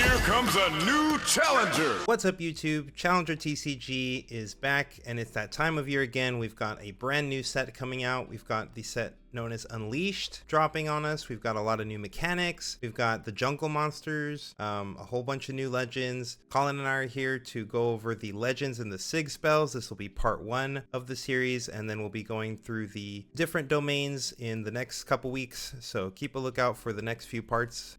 Here comes a new challenger. What's up, YouTube? Challenger TCG is back, and it's that time of year again. We've got a brand new set coming out. We've got the set known as Unleashed dropping on us. We've got a lot of new mechanics. We've got the jungle monsters, a whole bunch of new legends. Collin and I are here to go over the legends and the sig spells. This will be part 1 of the series, and then we'll be going through the different domains in the next couple weeks. So keep a lookout for the next few parts.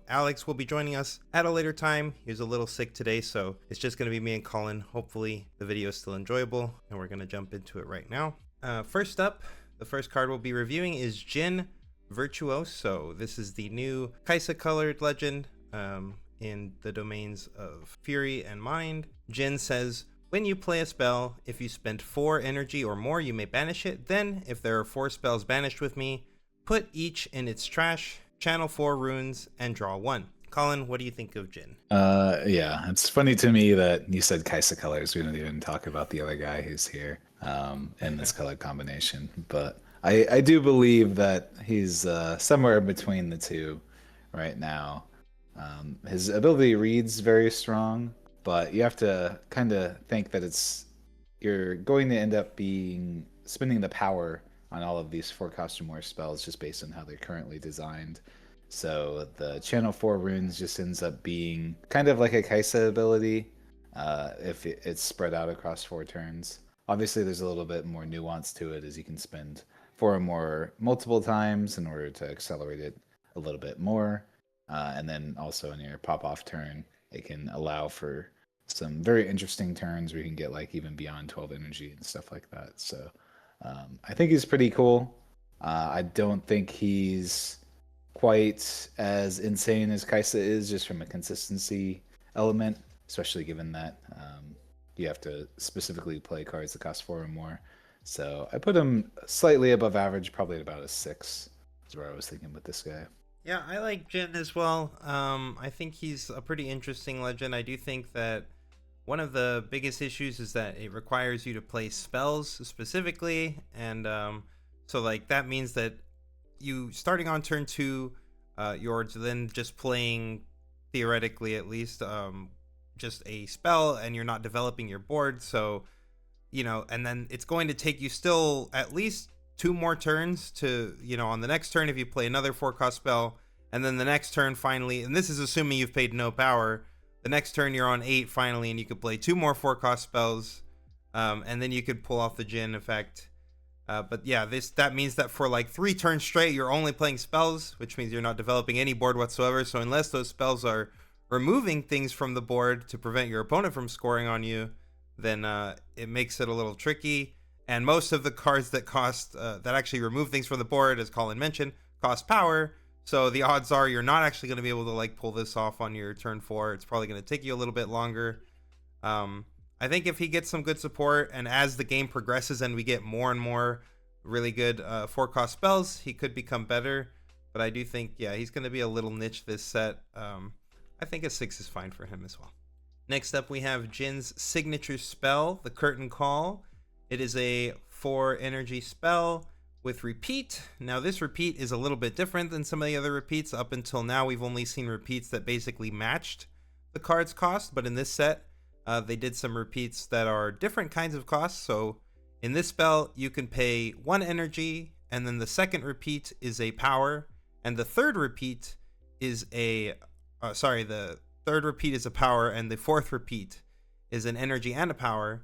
Alex will be joining us at a later time. He was a little sick today, so it's just going to be me and Collin. Hopefully the video is still enjoyable, and we're going to jump into it right now. First up, the first card we'll be reviewing is Jhin Virtuoso. This is the new Kha'zix colored legend in the domains of Fury and Mind. Jhin says, when you play a spell, if you spend 4 energy or more, you may banish it. Then, if there are 4 spells banished with me, put each in its trash, channel 4 runes, and draw 1. Collin, what do you think of Jhin? Yeah, it's funny to me that you said Kha'zix colors. We don't even talk about the other guy who's here in this color combination. But I do believe that he's somewhere between the two right now. His ability reads very strong, but you have to kind of think that you're going to end up spending the power on all of these 4 cost or more spells just based on how they're currently designed. So the channel 4 runes just ends up being kind of like a Kha'zix ability if it's spread out across 4 turns. Obviously, there's a little bit more nuance to it, as you can spend 4 or more multiple times in order to accelerate it a little bit more. And then also in your pop-off turn, it can allow for some very interesting turns where you can get like even beyond 12 energy and stuff like that. So I think he's pretty cool. I don't think he's quite as insane as Kha'zix is, just from a consistency element, especially given that you have to specifically play cards that cost 4 or more. So I put him slightly above average, probably at about a 6 is where I was thinking with this guy. Yeah, I like Jhin as well. I think he's a pretty interesting legend. I do think that one of the biggest issues is that it requires you to play spells specifically, and so like that means that you starting on turn 2, you're then just playing, theoretically at least, just a spell, and you're not developing your board. So, you know, and then it's going to take you still at least 2 more turns to, you know, on the next turn if you play another 4 cost spell, and then the next turn finally, and this is assuming you've paid no power, the next turn you're on 8 finally, and you could play 2 more 4 cost spells, and then you could pull off the Jhin effect. But yeah, that means that for like 3 turns straight, you're only playing spells, which means you're not developing any board whatsoever. So unless those spells are removing things from the board to prevent your opponent from scoring on you, then it makes it a little tricky. And most of the cards that cost that actually remove things from the board, as Collin mentioned, cost power. So the odds are you're not actually going to be able to like pull this off on your turn 4. It's probably going to take you a little bit longer. I think if he gets some good support, and as the game progresses and we get more and more really good 4 cost spells, he could become better. But I do think, yeah, he's going to be a little niche this set. I think a 6 is fine for him as well. Next up, we have Jin's signature spell, the Curtain Call. It is a 4 energy spell with repeat. Now this repeat is a little bit different than some of the other repeats. Up until now, we've only seen repeats that basically matched the card's cost, but in this set, they did some repeats that are different kinds of costs. So in this spell, you can pay 1 energy, and then the second repeat is a power, and the third repeat is the third repeat is a power, and the fourth repeat is an energy and a power.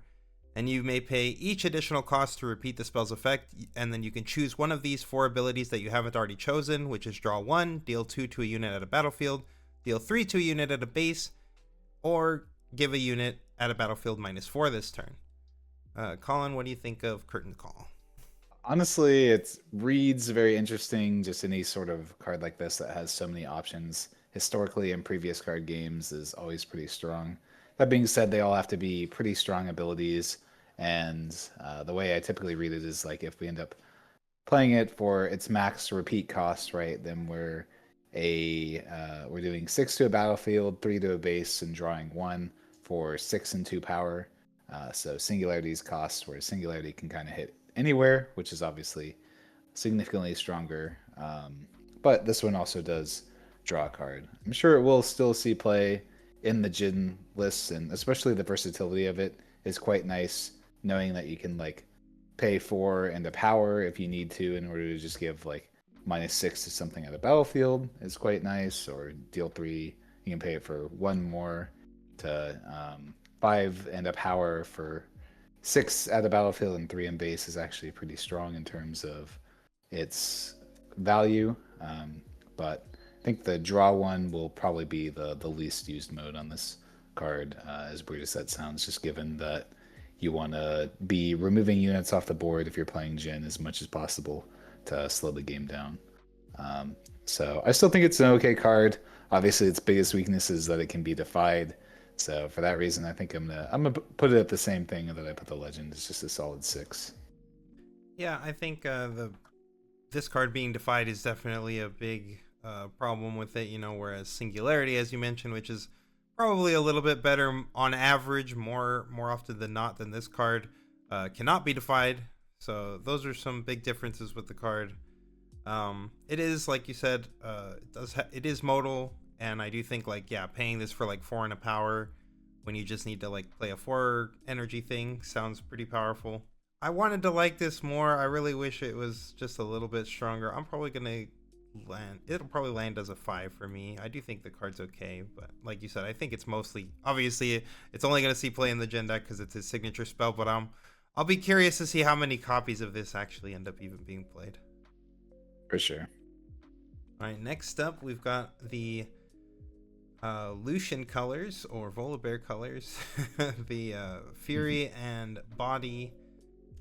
And you may pay each additional cost to repeat the spell's effect, and then you can choose one of these 4 abilities that you haven't already chosen, which is draw 1, deal 2 to a unit at a battlefield, deal 3 to a unit at a base, or give a unit at a battlefield -4 this turn. Collin, what do you think of Curtain Call? Honestly, it reads very interesting. Just any sort of card like this that has so many options historically in previous card games is always pretty strong. That being said, they all have to be pretty strong abilities, and the way I typically read it is like if we end up playing it for its max repeat cost, right, then we're doing 6 to a battlefield, 3 to a base, and drawing 1 for 6 and 2 power. So Singularity's cost, where Singularity can kind of hit anywhere, which is obviously significantly stronger. But this one also does draw card. I'm sure it will still see play in the Jhin lists, and especially the versatility of it is quite nice, knowing that you can like pay 4 and a power if you need to in order to just give like -6 to something at the battlefield is quite nice, or deal 3, you can pay it for 1 more to 5 and a power for 6 at the battlefield, and 3 in base is actually pretty strong in terms of its value. But I think the draw one will probably be the least used mode on this card, as weird as that sounds, just given that you want to be removing units off the board if you're playing Jhin as much as possible to slow the game down. So I still think it's an okay card. Obviously, its biggest weakness is that it can be defied. So for that reason, I think I'm gonna put it at the same thing that I put the Legend. It's just a solid 6. Yeah, I think this card being defied is definitely a big problem with it. You know, whereas Singularity, as you mentioned, which is probably a little bit better on average, more often than not, than this card, cannot be defied. So those are some big differences with the card. It is, like you said, it is modal, and I do think, like, yeah, paying this for like 4 and a power when you just need to like play a 4 energy thing sounds pretty powerful. I wanted to like this more. I really wish it was just a little bit stronger. I'm probably gonna it'll probably land as a 5 for me. I do think the card's okay, but like you said, I think it's mostly, obviously it's only gonna see play in the Jhin deck because it's his signature spell, but I'll be curious to see how many copies of this actually end up even being played. For sure. All right, next up we've got the Lucian colors, or Volibear colors, the Fury and Body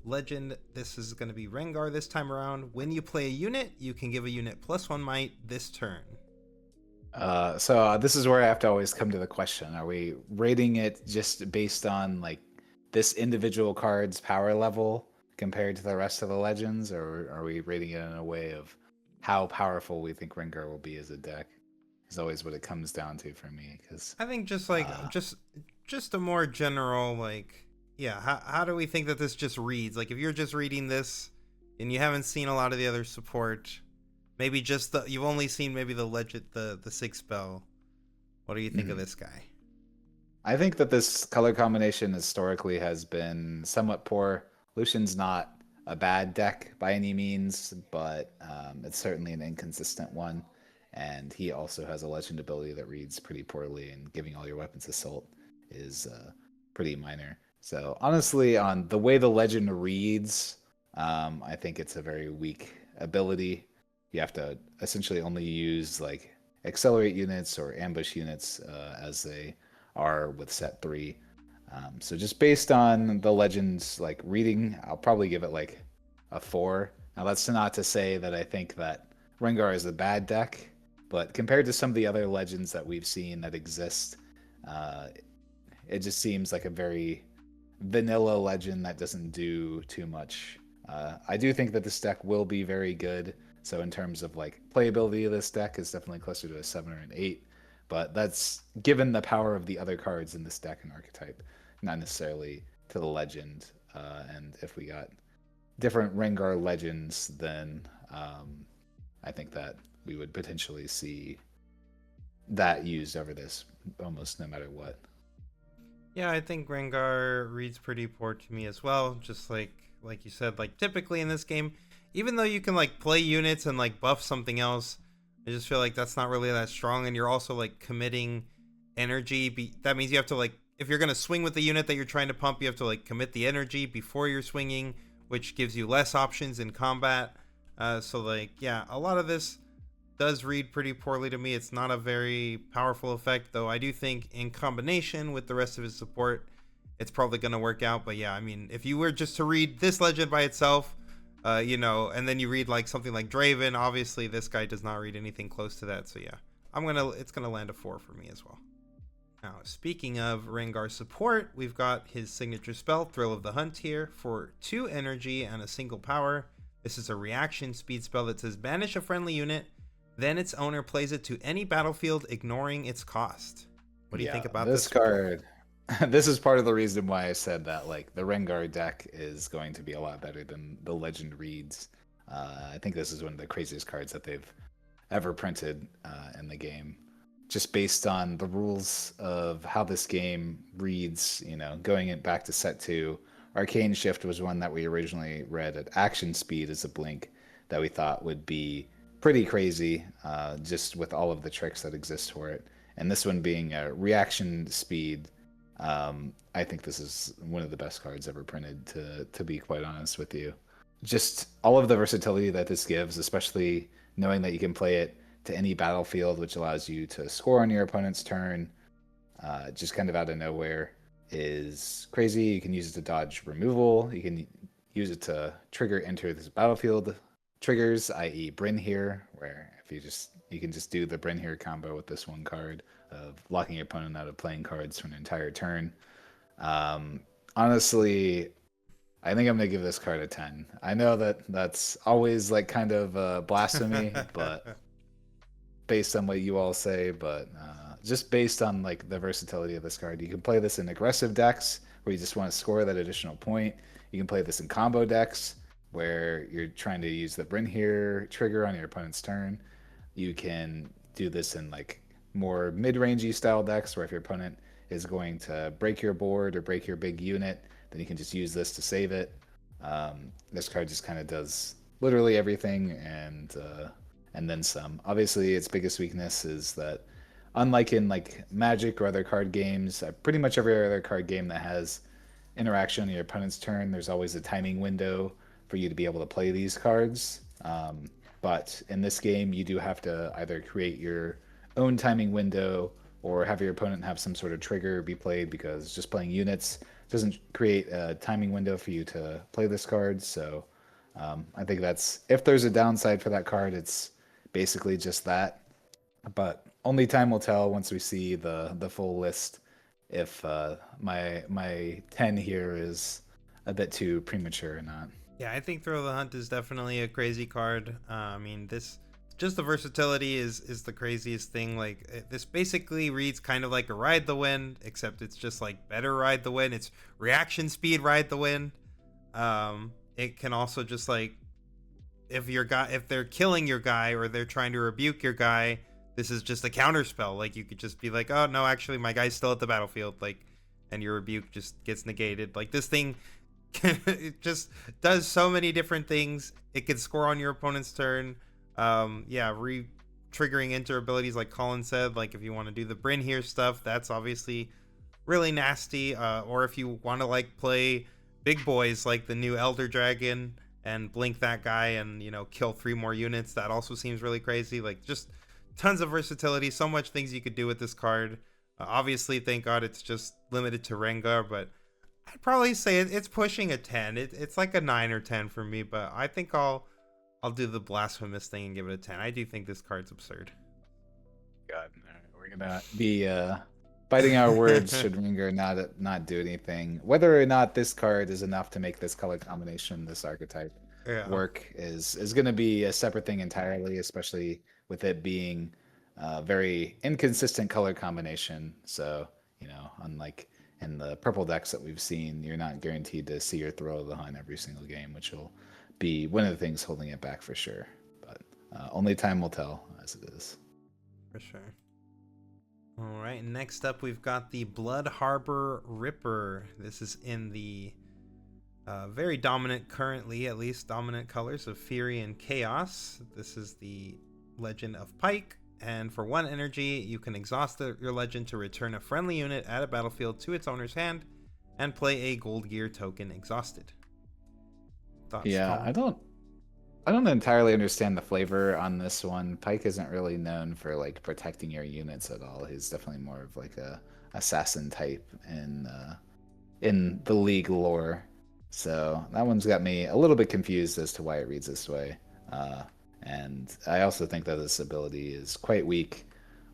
Legend. This is going to be Rengar this time around. When you play a unit, you can give a unit +1 might this turn. So this is where I have to always come to the question: are we rating it just based on like this individual card's power level compared to the rest of the legends, or are we rating it in a way of how powerful we think Rengar will be as a deck? Is always what it comes down to for me. Because I think just like just a more general, like, yeah, how do we think that this just reads? Like, if you're just reading this and you haven't seen a lot of the other support, maybe just you've only seen maybe the legend, the 6 spell. What do you think of this guy? I think that this color combination historically has been somewhat poor. Lucian's not a bad deck by any means, but it's certainly an inconsistent one. And he also has a legend ability that reads pretty poorly, and giving all your weapons assault is pretty minor. So honestly, on the way the legend reads, I think it's a very weak ability. You have to essentially only use like accelerate units or ambush units as they are with set 3. So just based on the legend's like reading, I'll probably give it like a 4. Now that's not to say that I think that Rengar is a bad deck, but compared to some of the other legends that we've seen that exist, it just seems like a very vanilla legend that doesn't do too much. I do think that this deck will be very good. So in terms of like playability of this deck, is definitely closer to a 7 or an 8. But that's given the power of the other cards in this deck and archetype, not necessarily to the legend. And if we got different Rengar legends, then I think that we would potentially see that used over this almost no matter what. Yeah, I think Rengar reads pretty poor to me as well. Just like you said, like typically in this game, even though you can like play units and like buff something else, I just feel like that's not really that strong. And you're also like committing energy. That means you have to like, if you're going to swing with the unit that you're trying to pump, you have to like commit the energy before you're swinging, which gives you less options in combat. So like, yeah, a lot of this does read pretty poorly to me. It's not a very powerful effect, though I do think in combination with the rest of his support, it's probably going to work out. But yeah, I mean, if you were just to read this legend by itself, and then you read like something like Draven, obviously this guy does not read anything close to that. So yeah, it's gonna land a 4 for me as well. Now, speaking of Rengar support, we've got his signature spell, Thrill of the Hunt, here for 2 energy and a single power. This is a reaction speed spell that says banish a friendly unit, then its owner plays it to any battlefield, ignoring its cost. What do you think about this card? This is part of the reason why I said that like the Rengar deck is going to be a lot better than the legend reads. I think this is one of the craziest cards that they've ever printed in the game. Just based on the rules of how this game reads, going it back to set 2, Arcane Shift was one that we originally read at action speed as a blink that we thought would be pretty crazy, just with all of the tricks that exist for it. And this one being a reaction speed, I think this is one of the best cards ever printed, to be quite honest with you. Just all of the versatility that this gives, especially knowing that you can play it to any battlefield, which allows you to score on your opponent's turn, just kind of out of nowhere, is crazy. You can use it to dodge removal. You can use it to trigger enter this battlefield triggers, i.e. Bryn here, where if you can just do the Bryn here combo with this one card of locking your opponent out of playing cards for an entire turn. Honestly, I think I'm gonna give this card a 10. I know that's always like kind of blasphemy, but based on what you all say, but just based on like the versatility of this card, you can play this in aggressive decks where you just want to score that additional point. You can play this in combo decks where you're trying to use the Bryn here trigger on your opponent's turn. You can do this in like more mid-rangey style decks where if your opponent is going to break your board or break your big unit, then you can just use this to save it. This card just kind of does literally everything and then some. Obviously, its biggest weakness is that, unlike in like Magic or other card games, pretty much every other card game that has interaction on your opponent's turn, there's always a timing window for you to be able to play these cards. But in this game, you do have to either create your own timing window or have your opponent have some sort of trigger be played, because just playing units doesn't create a timing window for you to play this card. So I think that's, if there's a downside for that card, it's basically just that. But only time will tell once we see the full list if my 10 here is a bit too premature or not. Yeah, I think Thrill of the Hunt is definitely a crazy card. I mean, just the versatility is the craziest thing. Like, this basically reads kind of like a Ride the Wind, except it's just like better Ride the Wind. It's reaction speed Ride the Wind. It can also just like, if they're killing your guy or they're trying to rebuke your guy, this is just a counter spell. Like, you could just be like, oh no, actually my guy's still at the battlefield, like, and your rebuke just gets negated. Like, this thing it just does so many different things. It can score on your opponent's turn. Triggering enter abilities, like Collin said, like if you want to do the Bryn here stuff, that's obviously really nasty. Or if you want to like play big boys like the new Elder Dragon and blink that guy and, kill 3 more units, that also seems really crazy. Like, just tons of versatility, so much things you could do with this card. Obviously, thank God it's just limited to Rengar, but I'd probably say it's pushing a 10. It's like a 9 or 10 for me, but I think I'll do the blasphemous thing and give it a 10. I do think this card's absurd. God, we're gonna be biting our words should Rengar not do anything. Whether or not this card is enough to make this color combination, this archetype, work is gonna be a separate thing entirely, especially with it being a very inconsistent color combination. So, unlike in the purple decks that we've seen, you're not guaranteed to see your Thrill of the Hunt every single game, which will be one of the things holding it back for sure. But only time will tell, as it is. For sure. All right, next up we've got the Blood Harbor Ripper. This is in the very dominant, currently at least, dominant colors of Fury and Chaos. This is the legend of Pyke. And for 1 energy, you can exhaust your legend to return a friendly unit at a battlefield to its owner's hand and play a Gold Gear token exhausted. Thoughts, yeah, Colin? I don't entirely understand the flavor on this one. Pyke isn't really known for like protecting your units at all. He's definitely more of like a assassin type in the League lore. So that one's got me a little bit confused as to why it reads this way. And I also think that this ability is quite weak.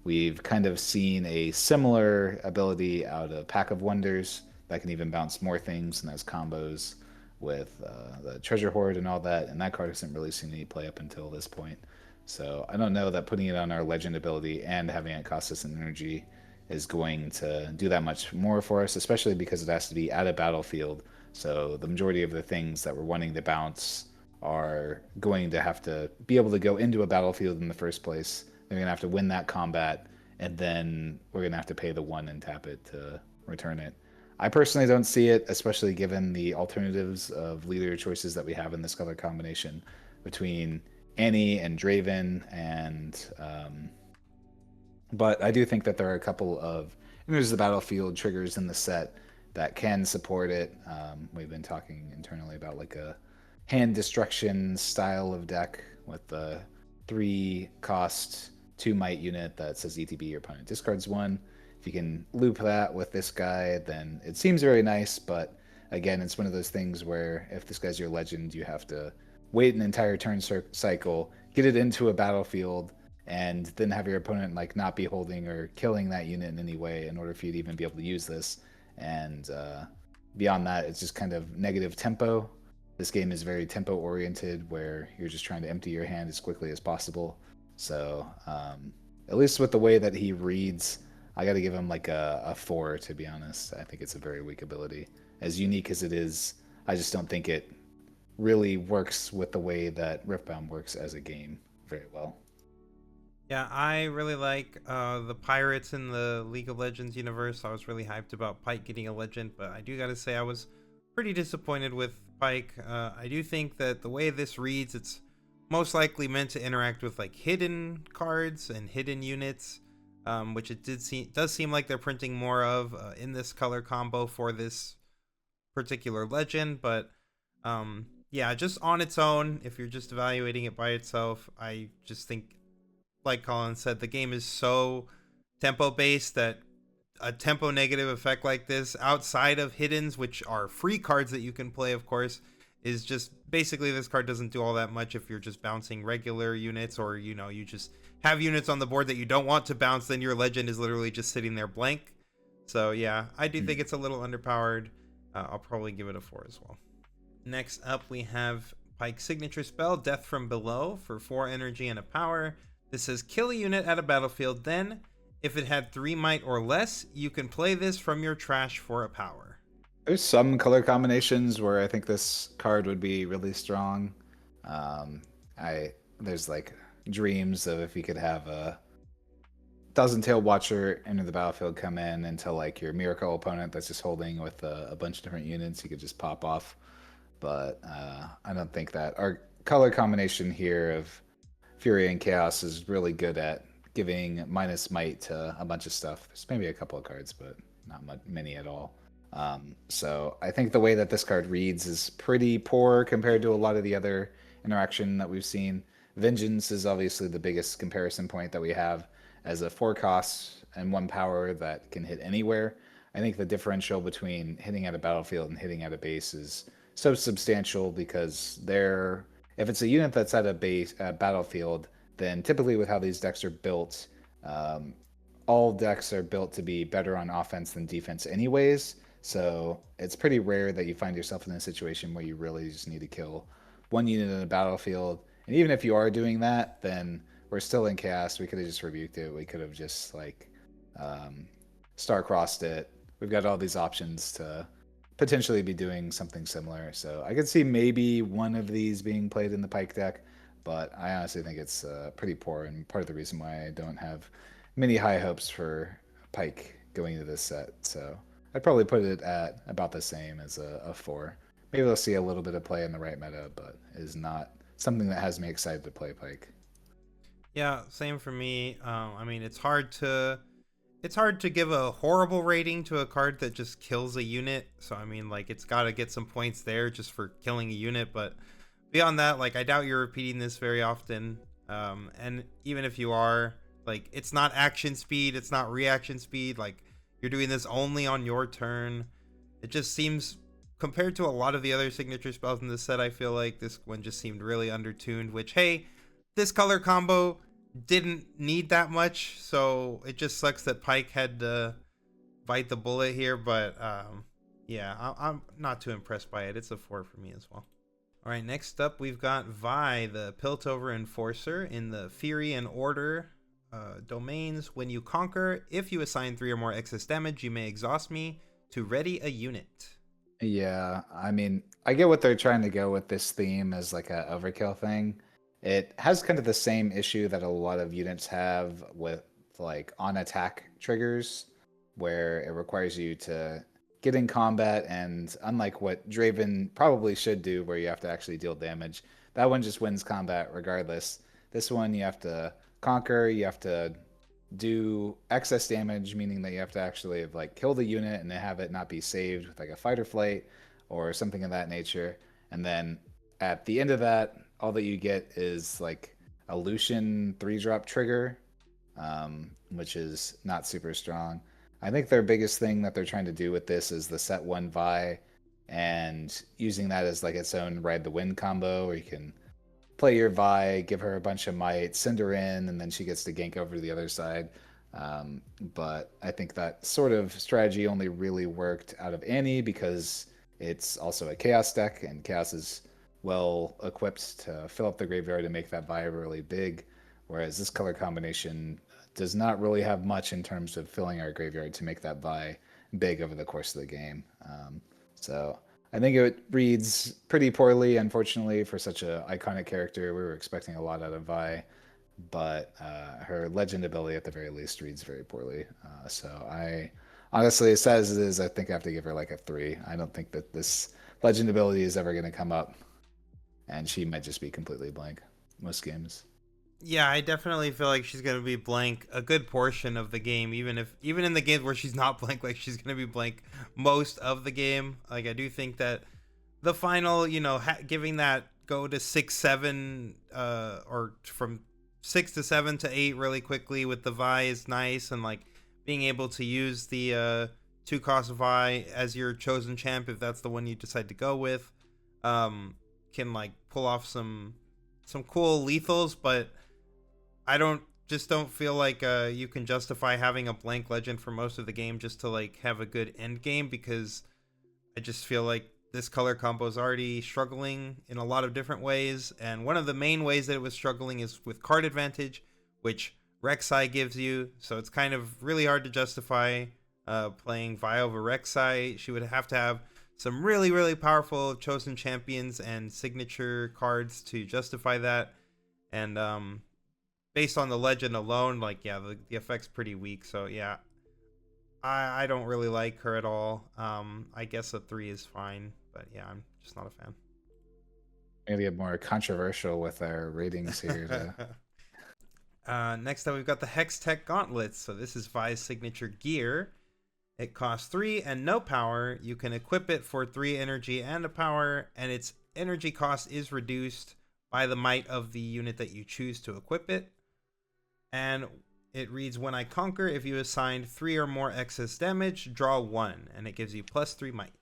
We've kind of seen a similar ability out of Pack of Wonders that can even bounce more things and has combos with the Treasure Hoard and all that, and that card hasn't really seen any play up until this point. So I don't know that putting it on our Legend ability and having it cost us an energy is going to do that much more for us, especially because it has to be at a battlefield. So the majority of the things that we're wanting to bounce are going to have to be able to go into a battlefield in the first place. They're going to have to win that combat, and then we're going to have to pay the 1 and tap it to return it. I personally don't see it, especially given the alternatives of leader choices that we have in this color combination between Annie and Draven, and but I do think that there are a couple of enters the battlefield triggers in the set that can support it. We've been talking internally about like a hand destruction style of deck with the 3 cost 2 might unit that says ETB, your opponent discards 1. If you can loop that with this guy, then it seems very nice, but again, it's one of those things where if this guy's your legend, you have to wait an entire turn cycle, get it into a battlefield, and then have your opponent like not be holding or killing that unit in any way in order for you to even be able to use this. And beyond that, it's just kind of negative tempo. This game is very tempo oriented, where you're just trying to empty your hand as quickly as possible. So at least with the way that he reads, I got to give him like a 4, to be honest. I think it's a very weak ability. As unique as it is, I just don't think it really works with the way that Riftbound works as a game very well. Yeah, I really like the pirates in the League of Legends universe. I was really hyped about Pyke getting a legend, but I do gotta say I was pretty disappointed with Pyke. I do think that the way this reads, it's most likely meant to interact with like hidden cards and hidden units, which it does seem like they're printing more of in this color combo for this particular legend. But yeah, just on its own, if you're just evaluating it by itself, I just think, like Collin said, the game is so tempo based that a tempo negative effect like this, outside of hiddens, which are free cards that you can play, of course, is just basically this card doesn't do all that much if you're just bouncing regular units, or you know, you just have units on the board that you don't want to bounce, then your legend is literally just sitting there blank. So yeah, I do think it's a little underpowered. I'll probably give it a 4 as well. Next up, we have Pyke's signature spell, Death from Below, for 4 energy and a power. This says kill a unit at a battlefield, then if it had 3 might or less, you can play this from your trash for a power. There's some color combinations where I think this card would be really strong. There's like dreams of if you could have a Thousand-Tailed Watcher enter the battlefield, come in until like your miracle opponent that's just holding with a bunch of different units, you could just pop off. But I don't think that our color combination here of Fury and Chaos is really good at giving minus might to a bunch of stuff. There's maybe a couple of cards, but not many at all. So I think the way that this card reads is pretty poor compared to a lot of the other interaction that we've seen. Vengeance is obviously the biggest comparison point that we have as a 4 cost and 1 power that can hit anywhere. I think the differential between hitting at a battlefield and hitting at a base is so substantial, because if it's a unit that's at a battlefield, then typically with how these decks are built, all decks are built to be better on offense than defense anyways. So it's pretty rare that you find yourself in a situation where you really just need to kill 1 unit in a battlefield. And even if you are doing that, then we're still in chaos. We could have just rebuked it. We could have just like star-crossed it. We've got all these options to potentially be doing something similar. So I could see maybe one of these being played in the Pyke deck, but I honestly think it's pretty poor, and part of the reason why I don't have many high hopes for Pyke going into this set. So I'd probably put it at about the same as a 4. Maybe they'll see a little bit of play in the right meta, but it is not something that has me excited to play Pyke. Yeah, same for me. I mean, it's hard to give a horrible rating to a card that just kills a unit. So I mean, like, it's got to get some points there just for killing a unit. But beyond that, like, I doubt you're repeating this very often. And even if you are, like, it's not action speed, it's not reaction speed. Like, you're doing this only on your turn. It just seems, compared to a lot of the other signature spells in this set, I feel like this one just seemed really undertuned, which, hey, this color combo didn't need that much, so it just sucks that Pyke had to bite the bullet here. But yeah, I'm not too impressed by it. It's a 4 for me as well. All right, next up we've got Vi, the Piltover Enforcer, in the Fury and Order domains. When you conquer, if you assign 3 or more excess damage, you may exhaust me to ready a unit. Yeah, I mean, I get what they're trying to go with this theme as like a overkill thing. It has kind of the same issue that a lot of units have with like on attack triggers, where it requires you to get in combat, and unlike what Draven probably should do, where you have to actually deal damage, that one just wins combat regardless. This one you have to conquer, you have to do excess damage, meaning that you have to actually like kill the unit and have it not be saved with like a fight or flight or something of that nature. And then at the end of that, all that you get is like a Lucian 3-drop trigger, which is not super strong. I think their biggest thing that they're trying to do with this is the set one Vi, and using that as like its own ride the wind combo, where you can play your Vi, give her a bunch of might, send her in, and then she gets to gank over to the other side. But I think that sort of strategy only really worked out of Annie because it's also a Chaos deck, and Chaos is well equipped to fill up the graveyard and make that Vi really big, whereas this color combination does not really have much in terms of filling our graveyard to make that Vi big over the course of the game. So I think it reads pretty poorly, unfortunately, for such an iconic character. We were expecting a lot out of Vi, but her legend ability, at the very least, reads very poorly. So I honestly, as sad as it is, I think I have to give her like a 3. I don't think that this legend ability is ever going to come up, and she might just be completely blank most games. Yeah, I definitely feel like she's gonna be blank a good portion of the game, even in the games where she's not blank, like she's gonna be blank most of the game. Like I do think that the final, giving that go to 6-7, or from 6 to 7 to 8 really quickly with the Vi is nice, and like being able to use the 2 cost Vi as your chosen champ if that's the one you decide to go with, can like pull off some cool lethals, but I don't feel like you can justify having a blank legend for most of the game just to like have a good end game, because I just feel like this color combo is already struggling in a lot of different ways, and one of the main ways that it was struggling is with card advantage, which Rek'Sai gives you. So it's kind of really hard to justify playing Vi over Rek'Sai. She would have to have some really, really powerful chosen champions and signature cards to justify that. And based on the legend alone, like, yeah, the effect's pretty weak. So yeah, I don't really like her at all. I guess a 3 is fine, but yeah, I'm just not a fan. Maybe get more controversial with our ratings here. Next up, we've got the Hextech Gauntlets. So this is Vi's signature gear. It costs 3 and no power. You can equip it for 3 energy and a power, and its energy cost is reduced by the might of the unit that you choose to equip it. And it reads, when I conquer, if you assigned 3 or more excess damage, draw 1, and it gives you +3 might.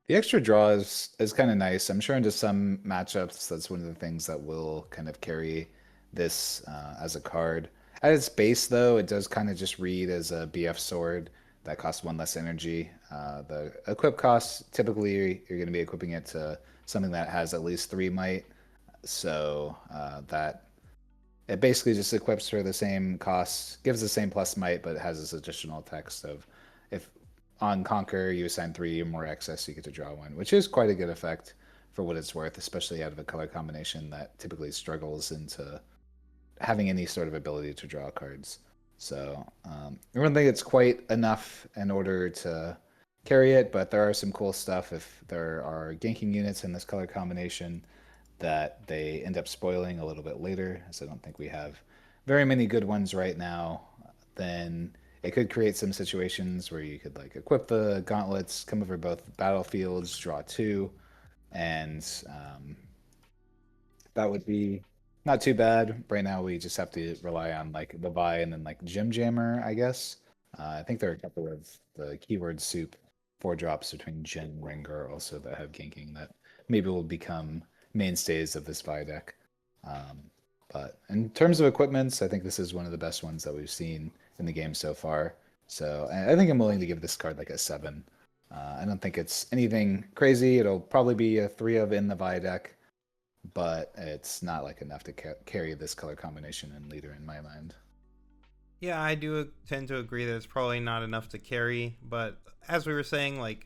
The extra draw is kind of nice. I'm sure into some matchups, that's one of the things that will kind of carry this as a card. At its base, though, it does kind of just read as a BF sword that costs 1 less energy. The equip costs, typically, you're going to be equipping it to something that has at least 3 might. So that it basically just equips for the same cost, gives the same plus might, but it has this additional text of if on Conquer you assign 3 or more excess, you get to draw 1, which is quite a good effect for what it's worth, especially out of a color combination that typically struggles into having any sort of ability to draw cards. So I don't think it's quite enough in order to carry it, but there are some cool stuff if there are ganking units in this color combination that they end up spoiling a little bit later, as I don't think we have very many good ones right now. Then it could create some situations where you could like equip the gauntlets, come over both battlefields, draw 2, and that would be not too bad. Right now we just have to rely on like the Vi and then like Gem Jammer, I guess. I think there are a couple of the keyword soup 4-drops between Jhin and Rengar also that have ganking that maybe will become mainstays of this Vi deck. But in terms of equipments, I think this is one of the best ones that we've seen in the game so far. So I think I'm willing to give this card like a 7. I don't think it's anything crazy. It'll probably be a 3 of in the Vi deck, but it's not like enough to carry this color combination and leader in my mind. Yeah, I do tend to agree that it's probably not enough to carry, but as we were saying, like,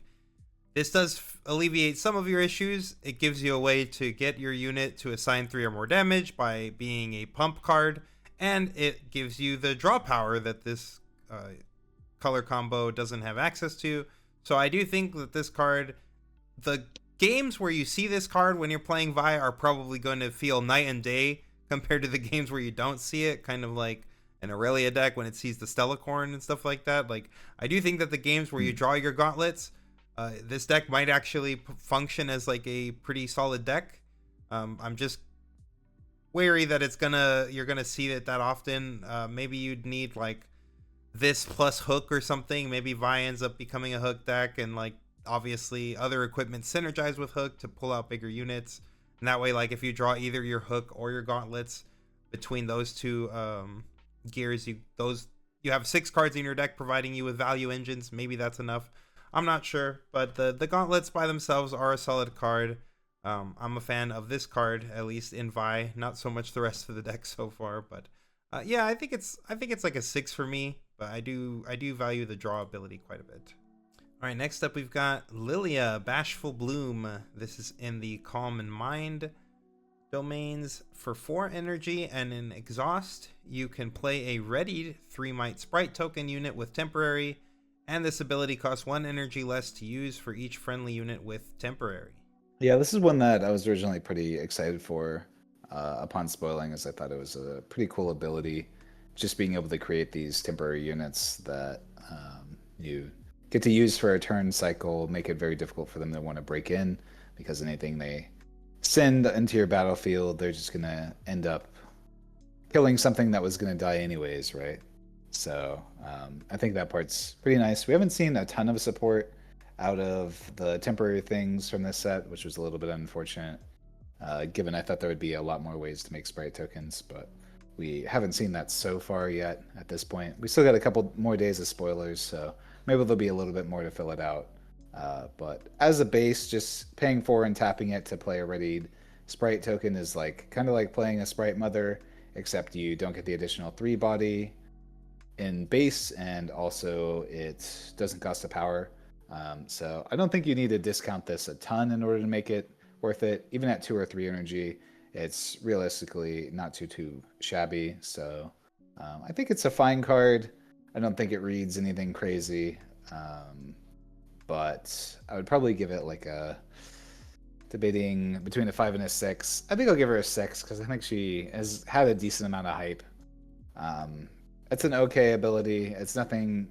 This does alleviate some of your issues. It gives you a way to get your unit to assign 3 or more damage by being a pump card, and it gives you the draw power that this color combo doesn't have access to. So I do think that this card, the games where you see this card when you're playing Vi are probably going to feel night and day compared to the games where you don't see it, kind of like an Aurelia deck when it sees the Stellacorn and stuff like that. Like, I do think that the games where you draw your gauntlets, this deck might actually function as like a pretty solid deck. I'm just wary that you're gonna see it that often. Maybe you'd need like this plus hook or something. Maybe Vi ends up becoming a hook deck, and like obviously other equipment synergize with hook to pull out bigger units. And that way, like if you draw either your hook or your gauntlets between those two gears, you have 6 cards in your deck providing you with value engines. Maybe that's enough. I'm not sure, but the gauntlets by themselves are a solid card. I'm a fan of this card, at least in Vi, not so much the rest of the deck so far. But yeah, I think it's like a 6 for me. But I do value the draw ability quite a bit. All right, next up we've got Lillia, Bashful Bloom. This is in the Calm and Mind domains. For 4 energy and an exhaust, you can play a readied 3 Might Sprite token unit with temporary, and this ability costs 1 energy less to use for each friendly unit with temporary. Yeah, this is one that I was originally pretty excited for upon spoiling, as I thought it was a pretty cool ability. Just being able to create these temporary units that you get to use for a turn cycle, make it very difficult for them to want to break in, because anything they send into your battlefield, they're just going to end up killing something that was going to die anyways, right? So I think that part's pretty nice. We haven't seen a ton of support out of the temporary things from this set, which was a little bit unfortunate, given I thought there would be a lot more ways to make sprite tokens, but we haven't seen that so far yet at this point. We still got a couple more days of spoilers, so maybe there'll be a little bit more to fill it out. But as a base, just paying for and tapping it to play a readied sprite token is like kind of like playing a sprite mother, except you don't get the additional 3 body in base, and also it doesn't cost a power. So I don't think you need to discount this a ton in order to make it worth it. Even at 2 or 3 energy, it's realistically not too shabby. So I think it's a fine card. I don't think it reads anything crazy, but I would probably give it like a, debating between a 5 and a 6. I think I'll give her a 6 because I think she has had a decent amount of hype. It's an okay ability. It's nothing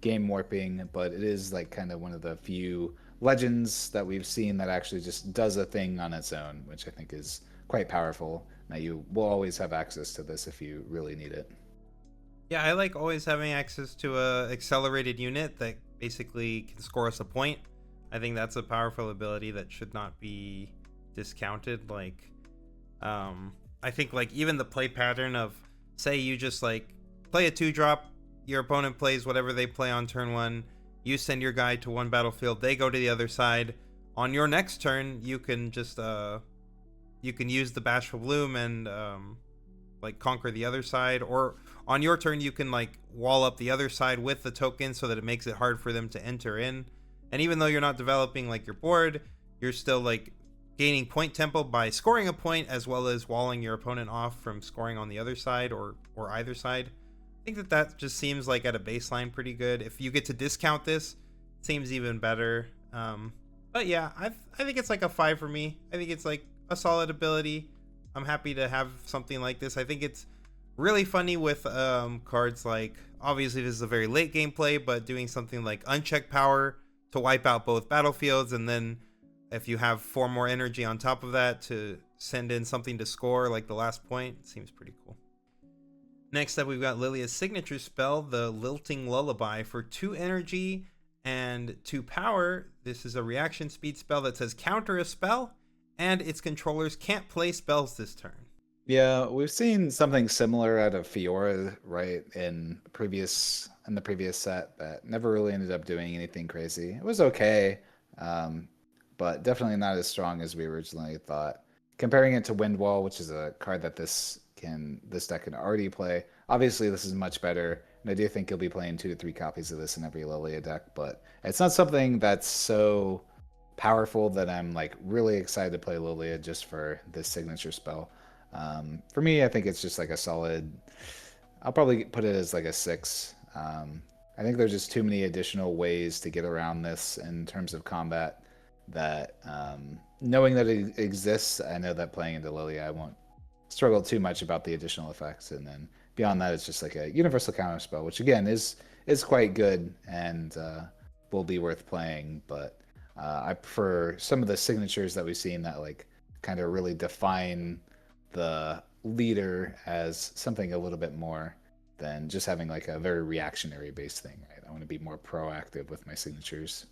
game warping, but it is like kind of one of the few legends that we've seen that actually just does a thing on its own, which I think is quite powerful. Now you will always have access to this if you really need it. Yeah, I like always having access to a accelerated unit that basically can score us a point. I think that's a powerful ability that should not be discounted. Like, I think like even the play pattern of, say you just like play a 2-drop, your opponent plays whatever they play on turn 1, you send your guy to one battlefield, they go to the other side. On your next turn, you can just you can use the Bashful Bloom and like conquer the other side, or on your turn you can like wall up the other side with the token so that it makes it hard for them to enter in. And even though you're not developing like your board, you're still like gaining point tempo by scoring a point, as well as walling your opponent off from scoring on the other side or either side. I think that just seems like at a baseline pretty good. If you get to discount this, it seems even better. But yeah, I think it's like a 5 for me. I think it's like a solid ability. I'm happy to have something like this. I think it's really funny with cards like, obviously this is a very late game play, but doing something like unchecked power to wipe out both battlefields, and then if you have 4 more energy on top of that to send in something to score like the last point, it seems pretty cool. Next up, we've got Lillia's signature spell, the Lilting Lullaby. For 2 energy and 2 power, this is a reaction speed spell that says counter a spell, and its controllers can't play spells this turn. Yeah, we've seen something similar out of Fiora, right, in the previous set that never really ended up doing anything crazy. It was okay, but definitely not as strong as we originally thought. Comparing it to Windwall, which is a card that this deck can already play, obviously this is much better, and I do think you'll be playing 2 to 3 copies of this in every Lillia deck, but it's not something that's so powerful that I'm like really excited to play Lillia just for this signature spell. For me, I think it's just like a solid. I'll probably put it as like a 6. I think there's just too many additional ways to get around this in terms of combat that knowing that it exists, I know that playing into Lillia, I won't struggle too much about the additional effects. And then beyond that, it's just like a universal counter spell, which again is quite good and will be worth playing. But I prefer some of the signatures that we've seen that like kind of really define the leader as something a little bit more than just having like a very reactionary based thing, right? I want to be more proactive with my signatures.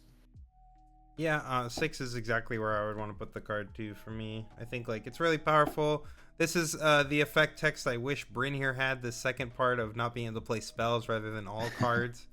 Yeah, 6 is exactly where I would want to put the card too for me. I think like it's really powerful. This is the effect text I wish Bryn here had, the second part of not being able to play spells rather than all cards.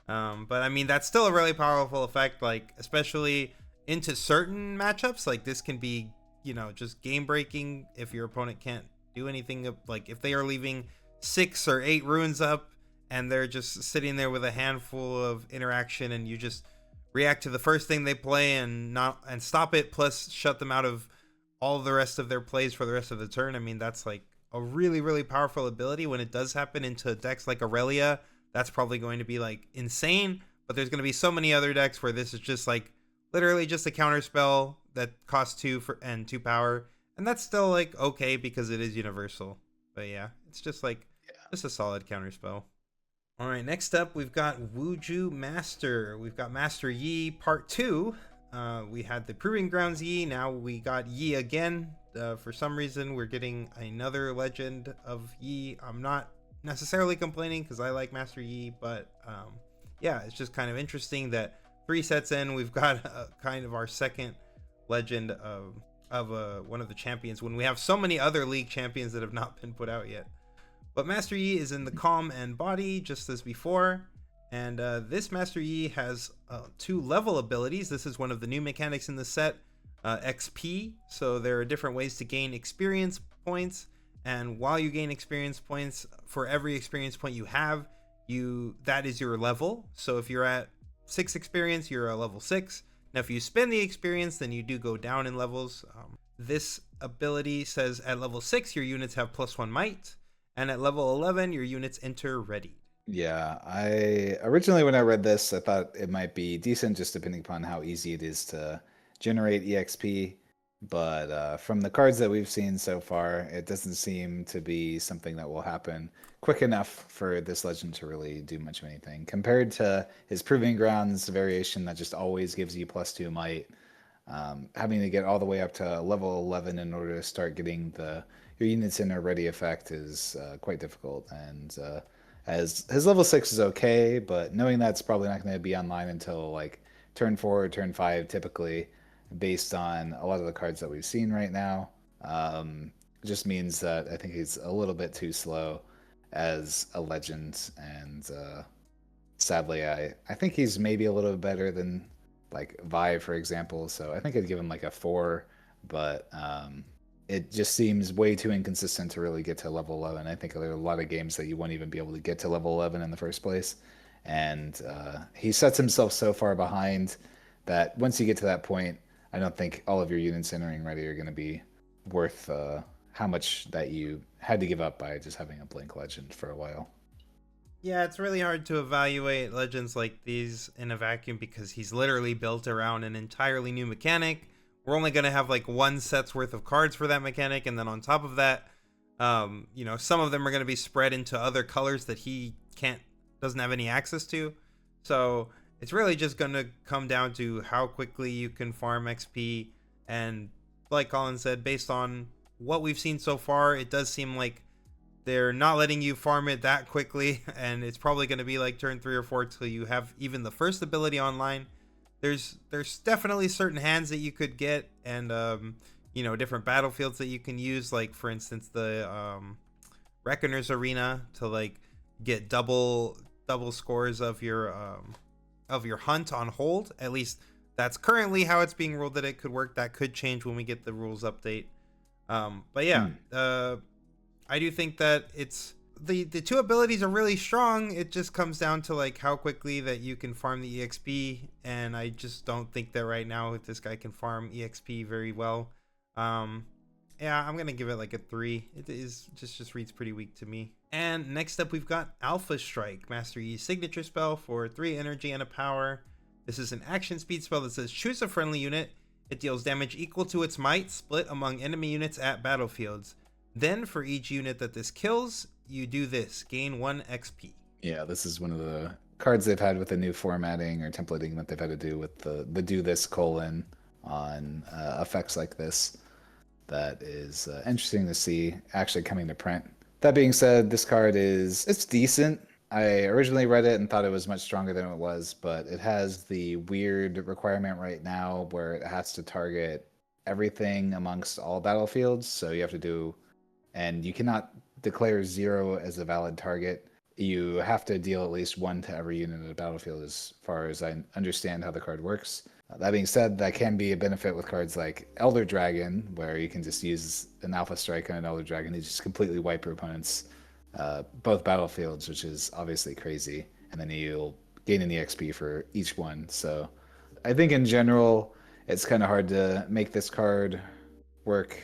But I mean, that's still a really powerful effect, like especially into certain matchups. Like this can be, you know, just game breaking if your opponent can't do anything. Like if they are leaving 6 or 8 runes up and they're just sitting there with a handful of interaction, and you just react to the first thing they play and stop it, plus shut them out of all the rest of their plays for the rest of the turn. I mean, that's like a really, really powerful ability. When it does happen into decks like Aurelia, that's probably going to be like insane. But there's going to be so many other decks where this is just like literally just a counter spell that costs 2 and 2 power, and that's still like okay because it is universal. But yeah, it's just like just a solid counter spell. All right, next up we've got Wuju Master. We've got Master Yi Part 2. We had the Proving Grounds Yi, now we got Yi again. For some reason we're getting another legend of Yi. I'm not necessarily complaining because I like Master Yi, but yeah, it's just kind of interesting that 3 sets in we've got kind of our second legend of one of the champions when we have so many other league champions that have not been put out yet. But Master Yi is in the Calm and Body just as before, and this Master Yi has 2 level abilities. This is one of the new mechanics in the set, XP. So there are different ways to gain experience points, and while you gain experience points, for every experience point you have, that is your level. So if you're at 6 experience, you're a level 6. Now if you spend the experience, then you do go down in levels. This ability says at level 6 your units have +1 might, and at level 11 your units enter ready. Yeah, I originally when I read this, I thought it might be decent just depending upon how easy it is to generate EXP. But from the cards that we've seen so far, it doesn't seem to be something that will happen quick enough for this legend to really do much of anything. Compared to his Proving Grounds variation that just always gives you +2 might, having to get all the way up to level 11 in order to start getting your units in a ready effect is quite difficult. And as his level 6 is okay, but knowing that's probably not going to be online until like turn 4 or turn 5 typically, based on a lot of the cards that we've seen right now, just means that I think he's a little bit too slow as a legend. And sadly, I think he's maybe a little bit better than like Vi, for example. So I think I'd give him like a 4, but it just seems way too inconsistent to really get to level 11. I think there are a lot of games that you won't even be able to get to level 11 in the first place. And he sets himself so far behind that once you get to that point, I don't think all of your units entering ready are going to be worth how much that you had to give up by just having a Blink Legend for a while. Yeah, it's really hard to evaluate legends like these in a vacuum because he's literally built around an entirely new mechanic. We're only going to have like 1 set's worth of cards for that mechanic, and then on top of that, you know, some of them are going to be spread into other colors that he doesn't have any access to. So it's really just going to come down to how quickly you can farm XP. And like Colin said, based on what we've seen so far, it does seem like they're not letting you farm it that quickly. And it's probably going to be like turn 3 or 4 till you have even the first ability online. There's definitely certain hands that you could get, and you know, different battlefields that you can use, like for instance the Reckoner's Arena to like get double scores of your hunt on hold. At least that's currently how it's being ruled that it could work. That could change when we get the rules update. But yeah, I do think that it's the two abilities are really strong. It just comes down to like how quickly that you can farm the EXP, and I just don't think that right now this guy can farm EXP very well. Yeah, I'm gonna give it like a 3. It is just reads pretty weak to me. And next up, we've got Alpha Strike, Master Yi's signature spell for 3 energy and a power. This is an action speed spell that says choose a friendly unit. It deals damage equal to its might, split among enemy units at battlefields. Then, for each unit that this kills, you do this, gain 1 XP. Yeah, this is one of the cards they've had with the new formatting or templating that they've had to do with the do this colon on effects like this. That is interesting to see actually coming to print. That being said, this card it's decent. I originally read it and thought it was much stronger than it was, but it has the weird requirement right now where it has to target everything amongst all battlefields. So you have to do, and you cannot declare 0 as a valid target. You have to deal at least 1 to every unit of the battlefield as far as I understand how the card works. That being said, that can be a benefit with cards like Elder Dragon, where you can just use an Alpha Strike on an Elder Dragon to just completely wipe your opponent's both battlefields, which is obviously crazy. And then you'll gain an EXP for each one. So I think in general, it's kind of hard to make this card work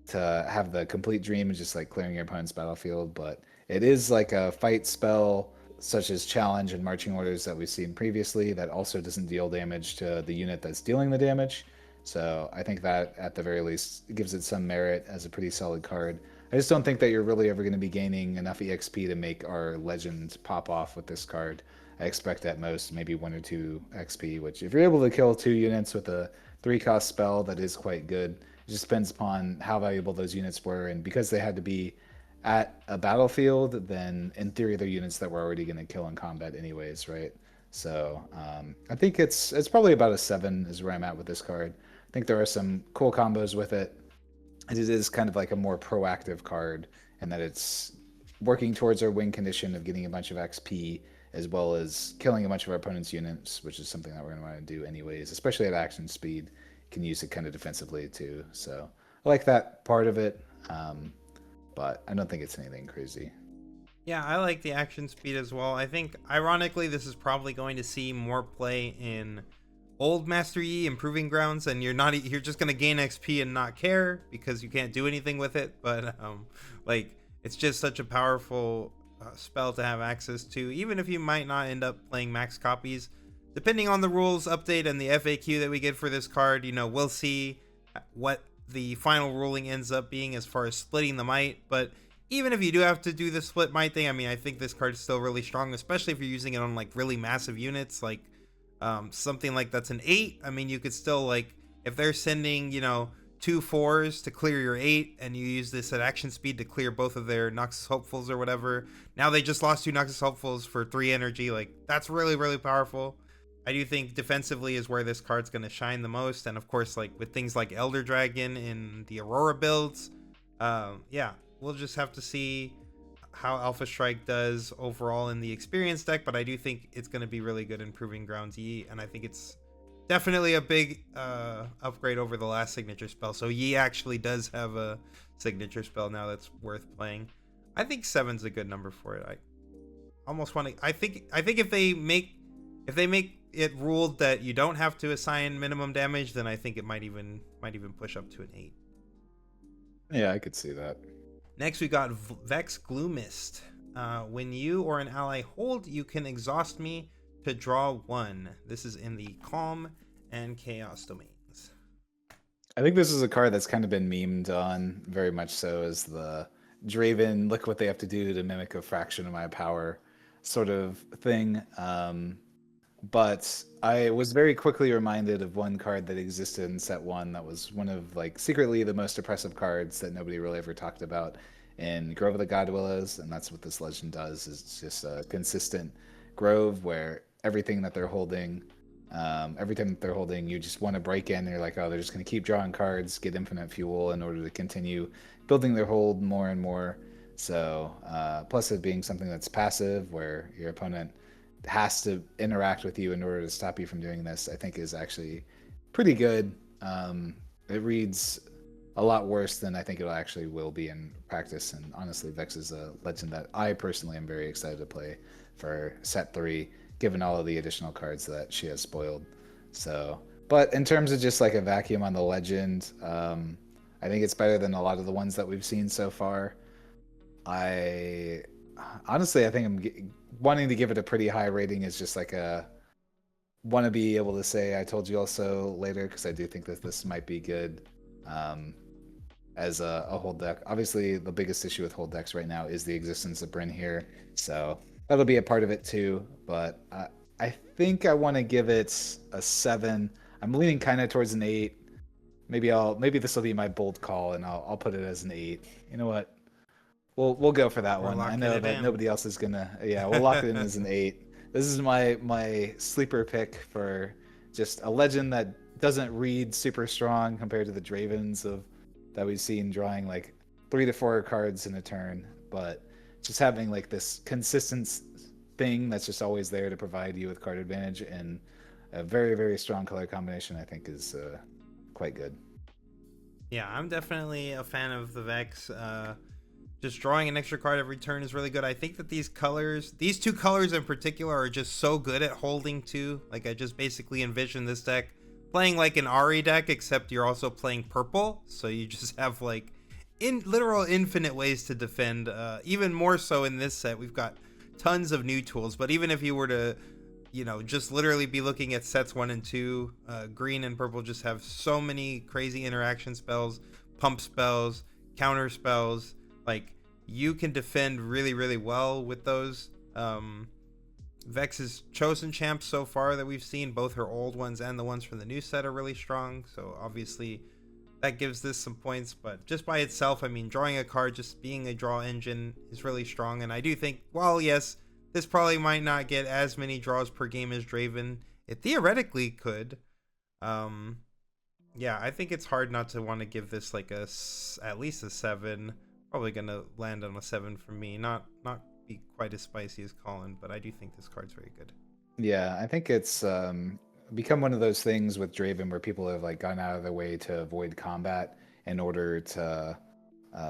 to have the complete dream of just like clearing your opponent's battlefield. But it is like a fight spell, such as Challenge and Marching Orders that we've seen previously, that also doesn't deal damage to the unit that's dealing the damage. So I think that, at the very least, gives it some merit as a pretty solid card. I just don't think that you're really ever going to be gaining enough EXP to make our Legend pop off with this card. I expect at most maybe 1 or 2 XP, which if you're able to kill 2 units with a 3-cost spell, that is quite good. It just depends upon how valuable those units were, and because they had to be at a battlefield, then in theory they're units that we're already going to kill in combat anyways, right? So I think it's probably about a 7 is where I'm at with this card. I think there are some cool combos with it. It is kind of like a more proactive card, and that it's working towards our win condition of getting a bunch of XP as well as killing a bunch of our opponent's units, which is something that we're going to want to do anyways, especially at action speed. You can use it kind of defensively too. So I like that part of it, but I don't think it's anything crazy. Yeah, I like the action speed as well. I think, ironically, this is probably going to see more play in old Master Yi Improving Grounds, and you're just going to gain XP and not care because you can't do anything with it. But like, it's just such a powerful spell to have access to, even if you might not end up playing max copies. Depending on the rules update and the FAQ that we get for this card, we'll see what the final ruling ends up being as far as splitting the might. But even if you do have to do the split might thing, I mean, I think this card is still really strong, especially if you're using it on like really massive units, like something like that's an 8. I mean, you could still, like, if they're sending 2 4s to clear your 8, and you use this at action speed to clear both of their Noxus Hopefuls or whatever, now they just lost 2 Noxus Hopefuls for 3 energy. Like, that's really, really powerful. I do think defensively is where this card's going to shine the most, and of course, like with things like Elder Dragon in the Aurora builds, yeah, we'll just have to see how Alpha Strike does overall in the experience deck, but I do think it's going to be really good in Proving Grounds Yi, and I think it's definitely a big upgrade over the last signature spell. So Yi actually does have a signature spell now that's worth playing. I think 7's a good number for it. I almost want to. I think if they make it ruled that you don't have to assign minimum damage, then I think it might even push up to an 8. Yeah, I could see that. Next, we got Vex Gloomist. When you or an ally hold, you can exhaust me to draw 1. This is in the Calm and Chaos domains. I think this is a card that's kind of been memed on, very much so, as the Draven, look what they have to do to mimic a fraction of my power sort of thing. But I was very quickly reminded of one card that existed in set 1 that was one of, like, secretly the most oppressive cards that nobody really ever talked about in Grove of the Godwillows, and that's what this legend does. Is just a consistent grove where everything that they're holding, every time that they're holding, you just want to break in, and you're like, oh, they're just going to keep drawing cards, get infinite fuel in order to continue building their hold more and more. So, plus it being something that's passive, where your opponent has to interact with you in order to stop you from doing this, I think is actually pretty good. It reads a lot worse than I think it actually will be in practice. And honestly, Vex is a legend that I personally am very excited to play for set 3, given all of the additional cards that she has spoiled. So, but in terms of just like a vacuum on the legend, I think it's better than a lot of the ones that we've seen so far. I honestly, I think I'm wanting to give it a pretty high rating. Is just like a want to be able to say I told you also later, because I do think that this might be good as a hold deck. Obviously, the biggest issue with hold decks right now is the existence of Bryn here, so that'll be a part of it too. But I think I want to give it a 7. I'm leaning kind of towards an 8. Maybe this will be my bold call, and I'll put it as an 8. You know what? We'll go for that one. I know that nobody else is gonna. Yeah, we'll lock it in as an 8. This is my sleeper pick for just a legend that doesn't read super strong compared to the Dravens that we've seen drawing like 3 to 4 cards in a turn, but just having like this consistent thing that's just always there to provide you with card advantage, and a very, very strong color combination, I think is quite good. Yeah, I'm definitely a fan of the Vex. Just drawing an extra card every turn is really good. I think that these two colors in particular, are just so good at holding too. Like, I just basically envision this deck playing like an Ari deck, except you're also playing purple, so you just have like literal infinite ways to defend. Even more so in this set, we've got tons of new tools. But even if you were to, just literally be looking at sets 1 and 2, green and purple just have so many crazy interaction spells, pump spells, counter spells. Like, you can defend really, really well with those. Vex's chosen champs so far that we've seen, both her old ones and the ones from the new set, are really strong. So obviously that gives this some points. But just by itself, I mean, drawing a card, just being a draw engine, is really strong. And I do think, while yes, this probably might not get as many draws per game as Draven, it theoretically could. Yeah, I think it's hard not to want to give this like at least a 7. Probably gonna land on a 7 for me. Not be quite as spicy as Collin, but I do think this card's very good. Yeah, I think it's become one of those things with Draven where people have like gone out of their way to avoid combat in order to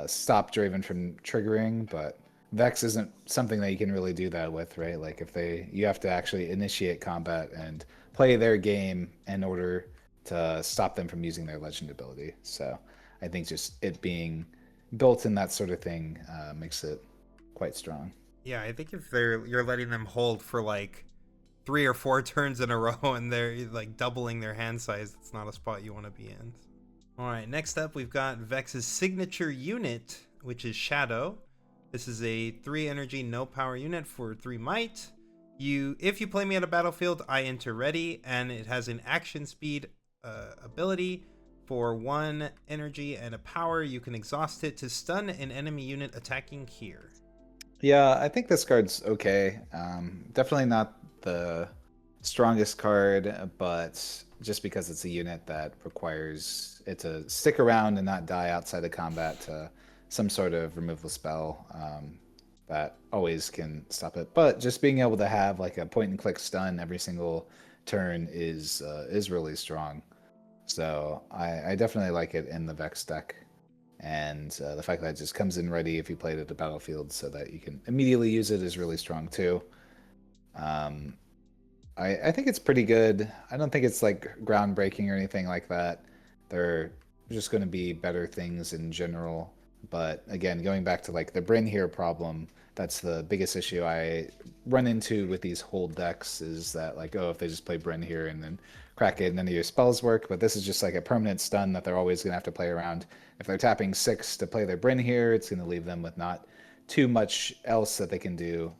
stop Draven from triggering, but Vex isn't something that you can really do that with, right? Like, you have to actually initiate combat and play their game in order to stop them from using their legend ability. So I think just it being built in that sort of thing makes it quite strong. Yeah, I think if you're letting them hold for like 3 or 4 turns in a row and they're like doubling their hand size, it's not a spot you want to be in. All right, next up we've got Vex's signature unit, which is Shadow. This is a 3 energy, no power unit for 3 might. If you play me at a battlefield, I enter ready, and it has an action speed ability. For 1 energy and a power, you can exhaust it to stun an enemy unit attacking here. Yeah, I think this card's okay. Definitely not the strongest card, but just because it's a unit that requires it to stick around and not die outside of combat to some sort of removal spell, that always can stop it. But just being able to have like a point and click stun every single turn is really strong. So I definitely like it in the Vex deck, and the fact that it just comes in ready if you play it at the battlefield so that you can immediately use it is really strong too. I think it's pretty good. I don't think it's like groundbreaking or anything like that. They're just going to be better things in general. But again, going back to like the Bryn here problem, that's the biggest issue I run into with these hold decks, is that like, oh, if they just play Bryn here and then crack it, none of your spells work. But this is just like a permanent stun that they're always going to have to play around. If they're tapping 6 to play their Bryn here, it's going to leave them with not too much else that they can do,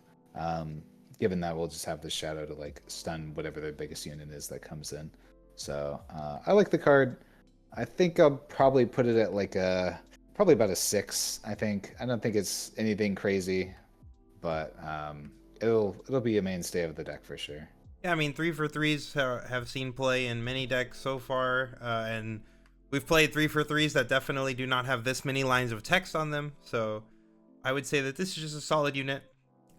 given that we'll just have the Shadow to like stun whatever their biggest unit is that comes in. So I like the card. I think I'll probably put it at like probably about a 6. I don't think it's anything crazy, but it'll be a mainstay of the deck for sure. Yeah, I mean, 3-for-3s have seen play in many decks so far, and we've played 3-for-3s that definitely do not have this many lines of text on them. So I would say that this is just a solid unit.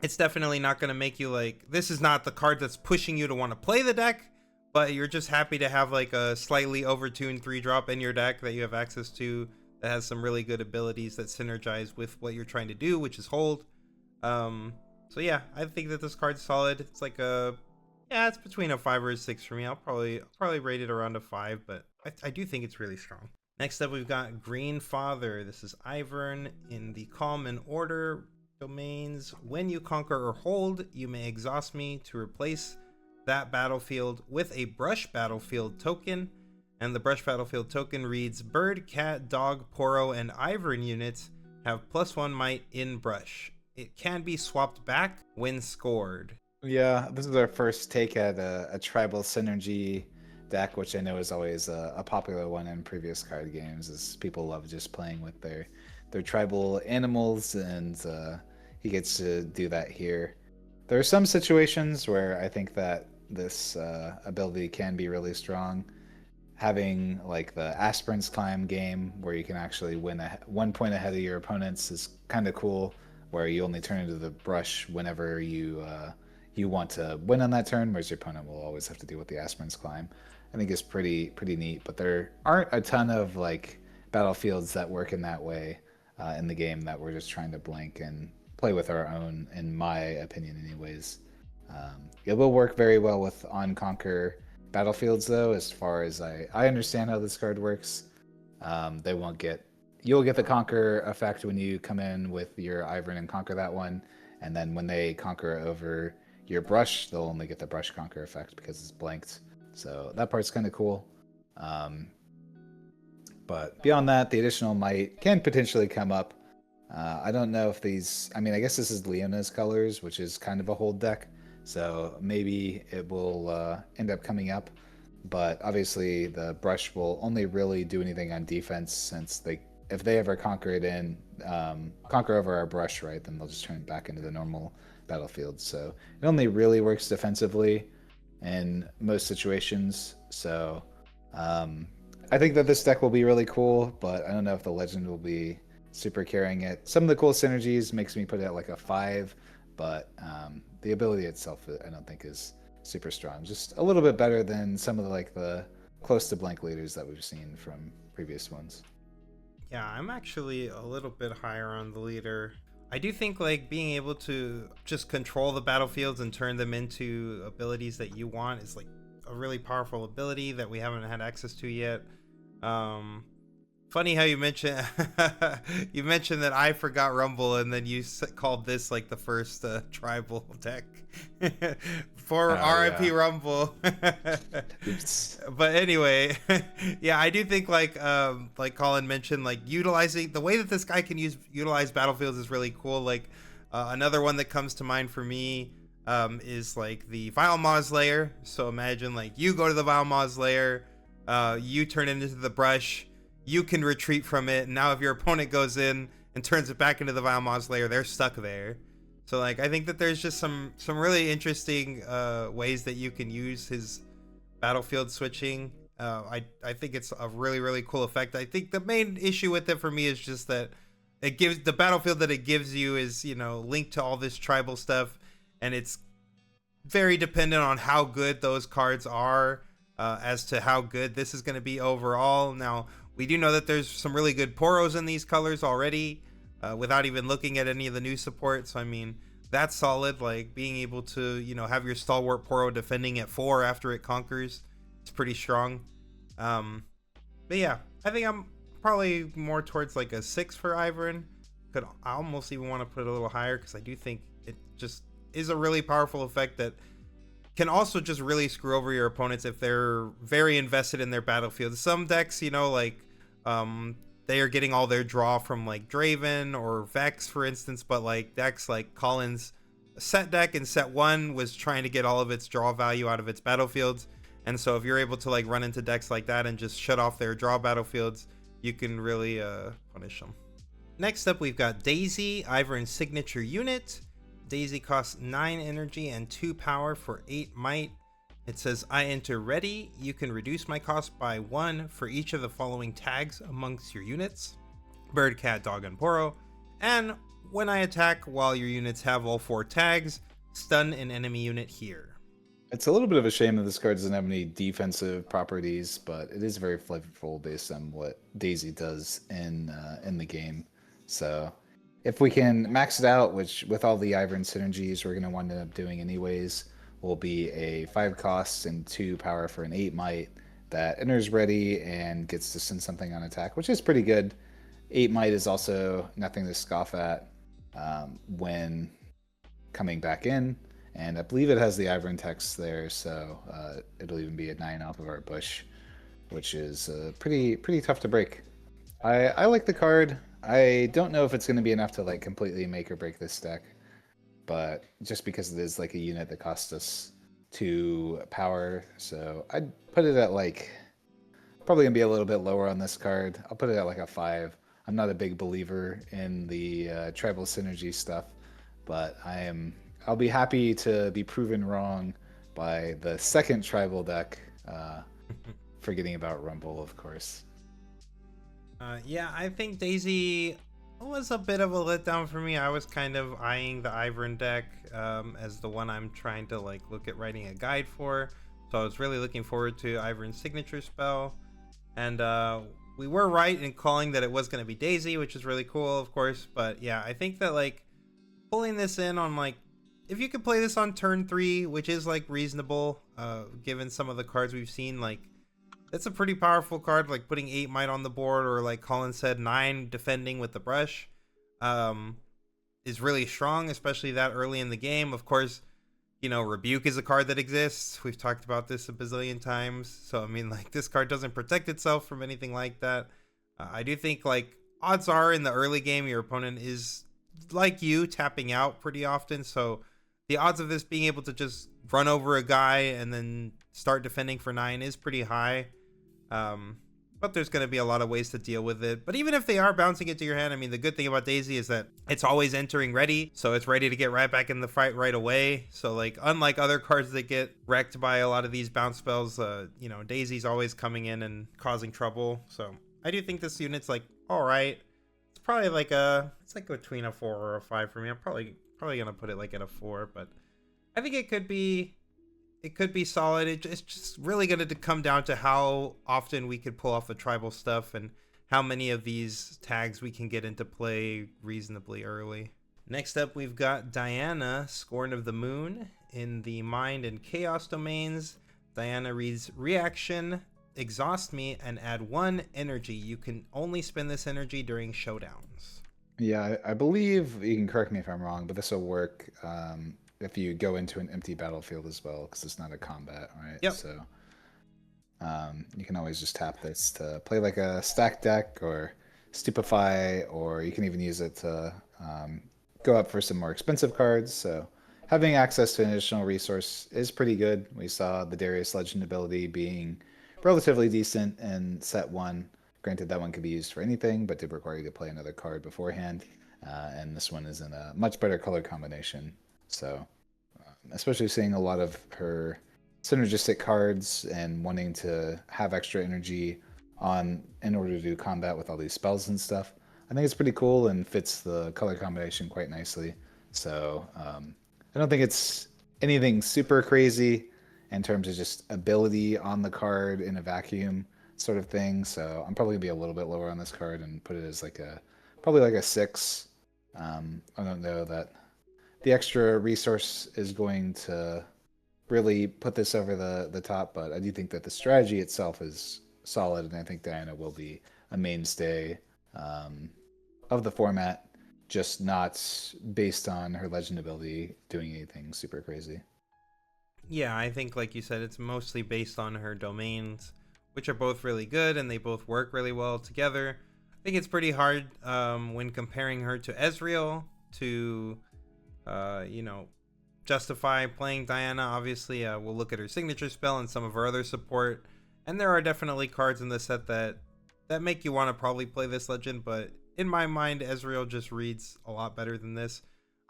It's definitely not going to make you like, this is not the card that's pushing you to want to play the deck, but you're just happy to have like a slightly overtuned 3-drop in your deck that you have access to that has some really good abilities that synergize with what you're trying to do, which is hold. So yeah, I think that this card's solid. It's like it's between a 5 or a 6 for me. I'll probably rate it around a 5, but I do think it's really strong. Next up, we've got Green Father. This is Ivern in the Calm and Order domains. When you conquer or hold, you may exhaust me to replace that battlefield with a brush battlefield token. And the brush battlefield token reads, bird, cat, dog, poro, and Ivern units have +1 might in brush. It can be swapped back when scored. Yeah, this is our first take at a tribal synergy deck, which I know is always a popular one in previous card games, as people love just playing with their tribal animals, and he gets to do that here. There are some situations where I think that this ability can be really strong. Having like the Aspirant's Climb game where you can actually win 1 point ahead of your opponents is kind of cool, where you only turn into the brush whenever you want to win on that turn, whereas your opponent will always have to deal with the Aspirant's Climb. I think it's pretty neat, but there aren't a ton of like battlefields that work in that way in the game that we're just trying to blank and play with our own, in my opinion anyways. It will work very well with on conquer battlefields though, as far as I understand how this card works. You'll get the conquer effect when you come in with your Ivern and conquer that one, and then when they conquer over your brush, they'll only get the brush conquer effect because it's blanked. So that part's kind of cool. But beyond that, the additional might can potentially come up. I don't know if these, I guess this is Leona's colors, which is kind of a hold deck, so maybe it will end up coming up. But obviously the brush will only really do anything on defense, since if they ever conquer over our brush, right, then they'll just turn it back into the normal battlefield. So it only really works defensively in most situations. So I think that this deck will be really cool, but I don't know if the legend will be super carrying it. Some of the cool synergies makes me put it at like a 5, but the ability itself I don't think is super strong. Just a little bit better than some of the close to blank leaders that we've seen from previous ones. Yeah, I'm actually a little bit higher on the leader. I do think like being able to just control the battlefields and turn them into abilities that you want is like a really powerful ability that we haven't had access to yet. Funny how you mentioned that I forgot Rumble, and then you called this like the first tribal deck for RIP yeah. Rumble. But anyway, yeah, I do think like Collin mentioned, like utilizing the way that this guy can utilize battlefields is really cool. Like another one that comes to mind for me is like the Vile Mauslayer. So imagine like you go to the Vile Mauslayer, you turn it into the brush. You can retreat from it, and now if your opponent goes in and turns it back into the Vile Mauslayer, they're stuck there. So like I think that there's just some really interesting ways that you can use his battlefield switching. I think it's a really cool effect. I think the main issue with it for me is just that it gives the battlefield that it gives you is, you know, linked to all this tribal stuff, and it's very dependent on how good those cards are as to how good this is going to be overall. Now, we do know that there's some really good poros in these colors already, without even looking at any of the new support. So I mean, that's solid. Like being able to, you know, have your stalwart poro defending at 4 after it conquers, it's pretty strong. But yeah, I think I'm probably more towards like a 6 for Ivern. I almost even want to put it a little higher, because I do think it just is a really powerful effect that can also just really screw over your opponents if they're very invested in their battlefield. Some decks, you know, like they are getting all their draw from like Draven or Vex, for instance, but like decks like Collin's set deck in set 1 was trying to get all of its draw value out of its battlefields. And so if you're able to like run into decks like that and just shut off their draw battlefields, you can really punish them. Next up, we've got Daisy, Ivern's signature unit. Daisy costs 9 energy and 2 power for 8 might. It says, I enter ready. You can reduce my cost by 1 for each of the following tags amongst your units: bird, cat, dog, and poro. And when I attack while your units have all 4 tags, stun an enemy unit here. It's a little bit of a shame that this card doesn't have any defensive properties, but it is very flavorful based on what Daisy does in the game. So if we can max it out, which with all the Ivern synergies we're going to wind up doing anyways, will be a 5 cost and 2 power for an 8 might that enters ready and gets to send something on attack, which is pretty good. 8 might is also nothing to scoff at when coming back in. And I believe it has the Ivern text there, so it'll even be a 9 off of our bush, which is pretty tough to break. I like the card. I don't know if it's going to be enough to like completely make or break this deck, but just because it is like a unit that costs us 2 power, so I'd put it at like probably gonna be a little bit lower on this card. I'll put it at like a 5. I'm not a big believer in the tribal synergy stuff, but I'll be happy to be proven wrong by the second tribal deck, forgetting about Rumble, of course. Yeah, I think Daisy was a bit of a letdown for me. I was kind of eyeing the Ivern deck as the one I'm trying to like look at writing a guide for. So I was really looking forward to Ivern's signature spell. And we were right in calling that it was going to be Daisy, which is really cool, of course. But yeah, I think that like pulling this in on like, if you could play this on turn 3, which is like reasonable, given some of the cards we've seen, like it's a pretty powerful card, like putting 8 might on the board, or like Collin said, 9 defending with the brush, is really strong, especially that early in the game. Of course, you know, Rebuke is a card that exists. We've talked about this a bazillion times. So, I mean, like, this card doesn't protect itself from anything like that. I do think, like, odds are in the early game, your opponent is, like you, tapping out pretty often. So, the odds of this being able to just run over a guy and then start defending for 9 is pretty high. But there's going to be a lot of ways to deal with it. But even if they are bouncing it to your hand, I mean, the good thing about Daisy is that it's always entering ready. So it's ready to get right back in the fight right away. So like, unlike other cards that get wrecked by a lot of these bounce spells, you know, Daisy's always coming in and causing trouble. So I do think this unit's like, all right. It's probably like it's like between a 4 or a 5 for me. I'm probably going to put it like at a 4, but I think it could be solid. It's just really going to come down to how often we could pull off the tribal stuff and how many of these tags we can get into play reasonably early. Next up, we've got Diana, Scorn of the Moon. In the Mind and Chaos domains, Diana reads, reaction, exhaust me, and add 1 energy. You can only spend this energy during showdowns. Yeah, I believe, you can correct me if I'm wrong, but this will work if you go into an empty battlefield as well, because it's not a combat, right? Yep. So you can always just tap this to play like a stack deck or stupefy, or you can even use it to go up for some more expensive cards. So having access to an additional resource is pretty good. We saw the Darius Legend ability being relatively decent in set 1. Granted, that one could be used for anything, but did require you to play another card beforehand. And this one is in a much better color combination. So, especially seeing a lot of her synergistic cards and wanting to have extra energy on in order to do combat with all these spells and stuff, I think it's pretty cool and fits the color combination quite nicely. So, I don't think it's anything super crazy in terms of just ability on the card in a vacuum sort of thing. So, I'm probably gonna be a little bit lower on this card and put it as like probably like a 6. I don't know that the extra resource is going to really put this over the top, but I do think that the strategy itself is solid, and I think Diana will be a mainstay of the format, just not based on her legend ability doing anything super crazy. Yeah, I think, like you said, it's mostly based on her domains, which are both really good, and they both work really well together. I think it's pretty hard when comparing her to Ezreal to you know, justify playing Diana. Obviously, we'll look at her signature spell and some of her other support, and there are definitely cards in the set that make you want to probably play this legend, but in my mind, Ezreal just reads a lot better than this.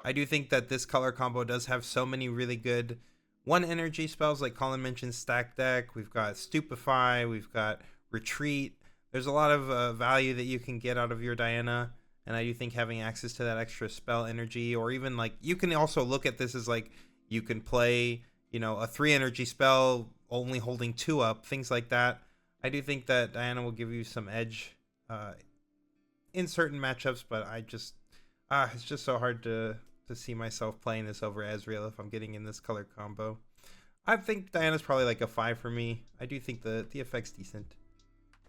I do think that this color combo does have so many really good 1 energy spells, like Collin mentioned, stack deck. We've got Stupefy, we've got Retreat. There's a lot of value that you can get out of your Diana. And I do think having access to that extra spell energy, or even like, you can also look at this as like, you can play you know, a 3 energy spell only holding 2 up, things like that. I do think that Diana will give you some edge in certain matchups, but it's just so hard to see myself playing this over Ezreal if I'm getting in this color combo. I think Diana's probably like a 5 for me. I do think the effect's decent.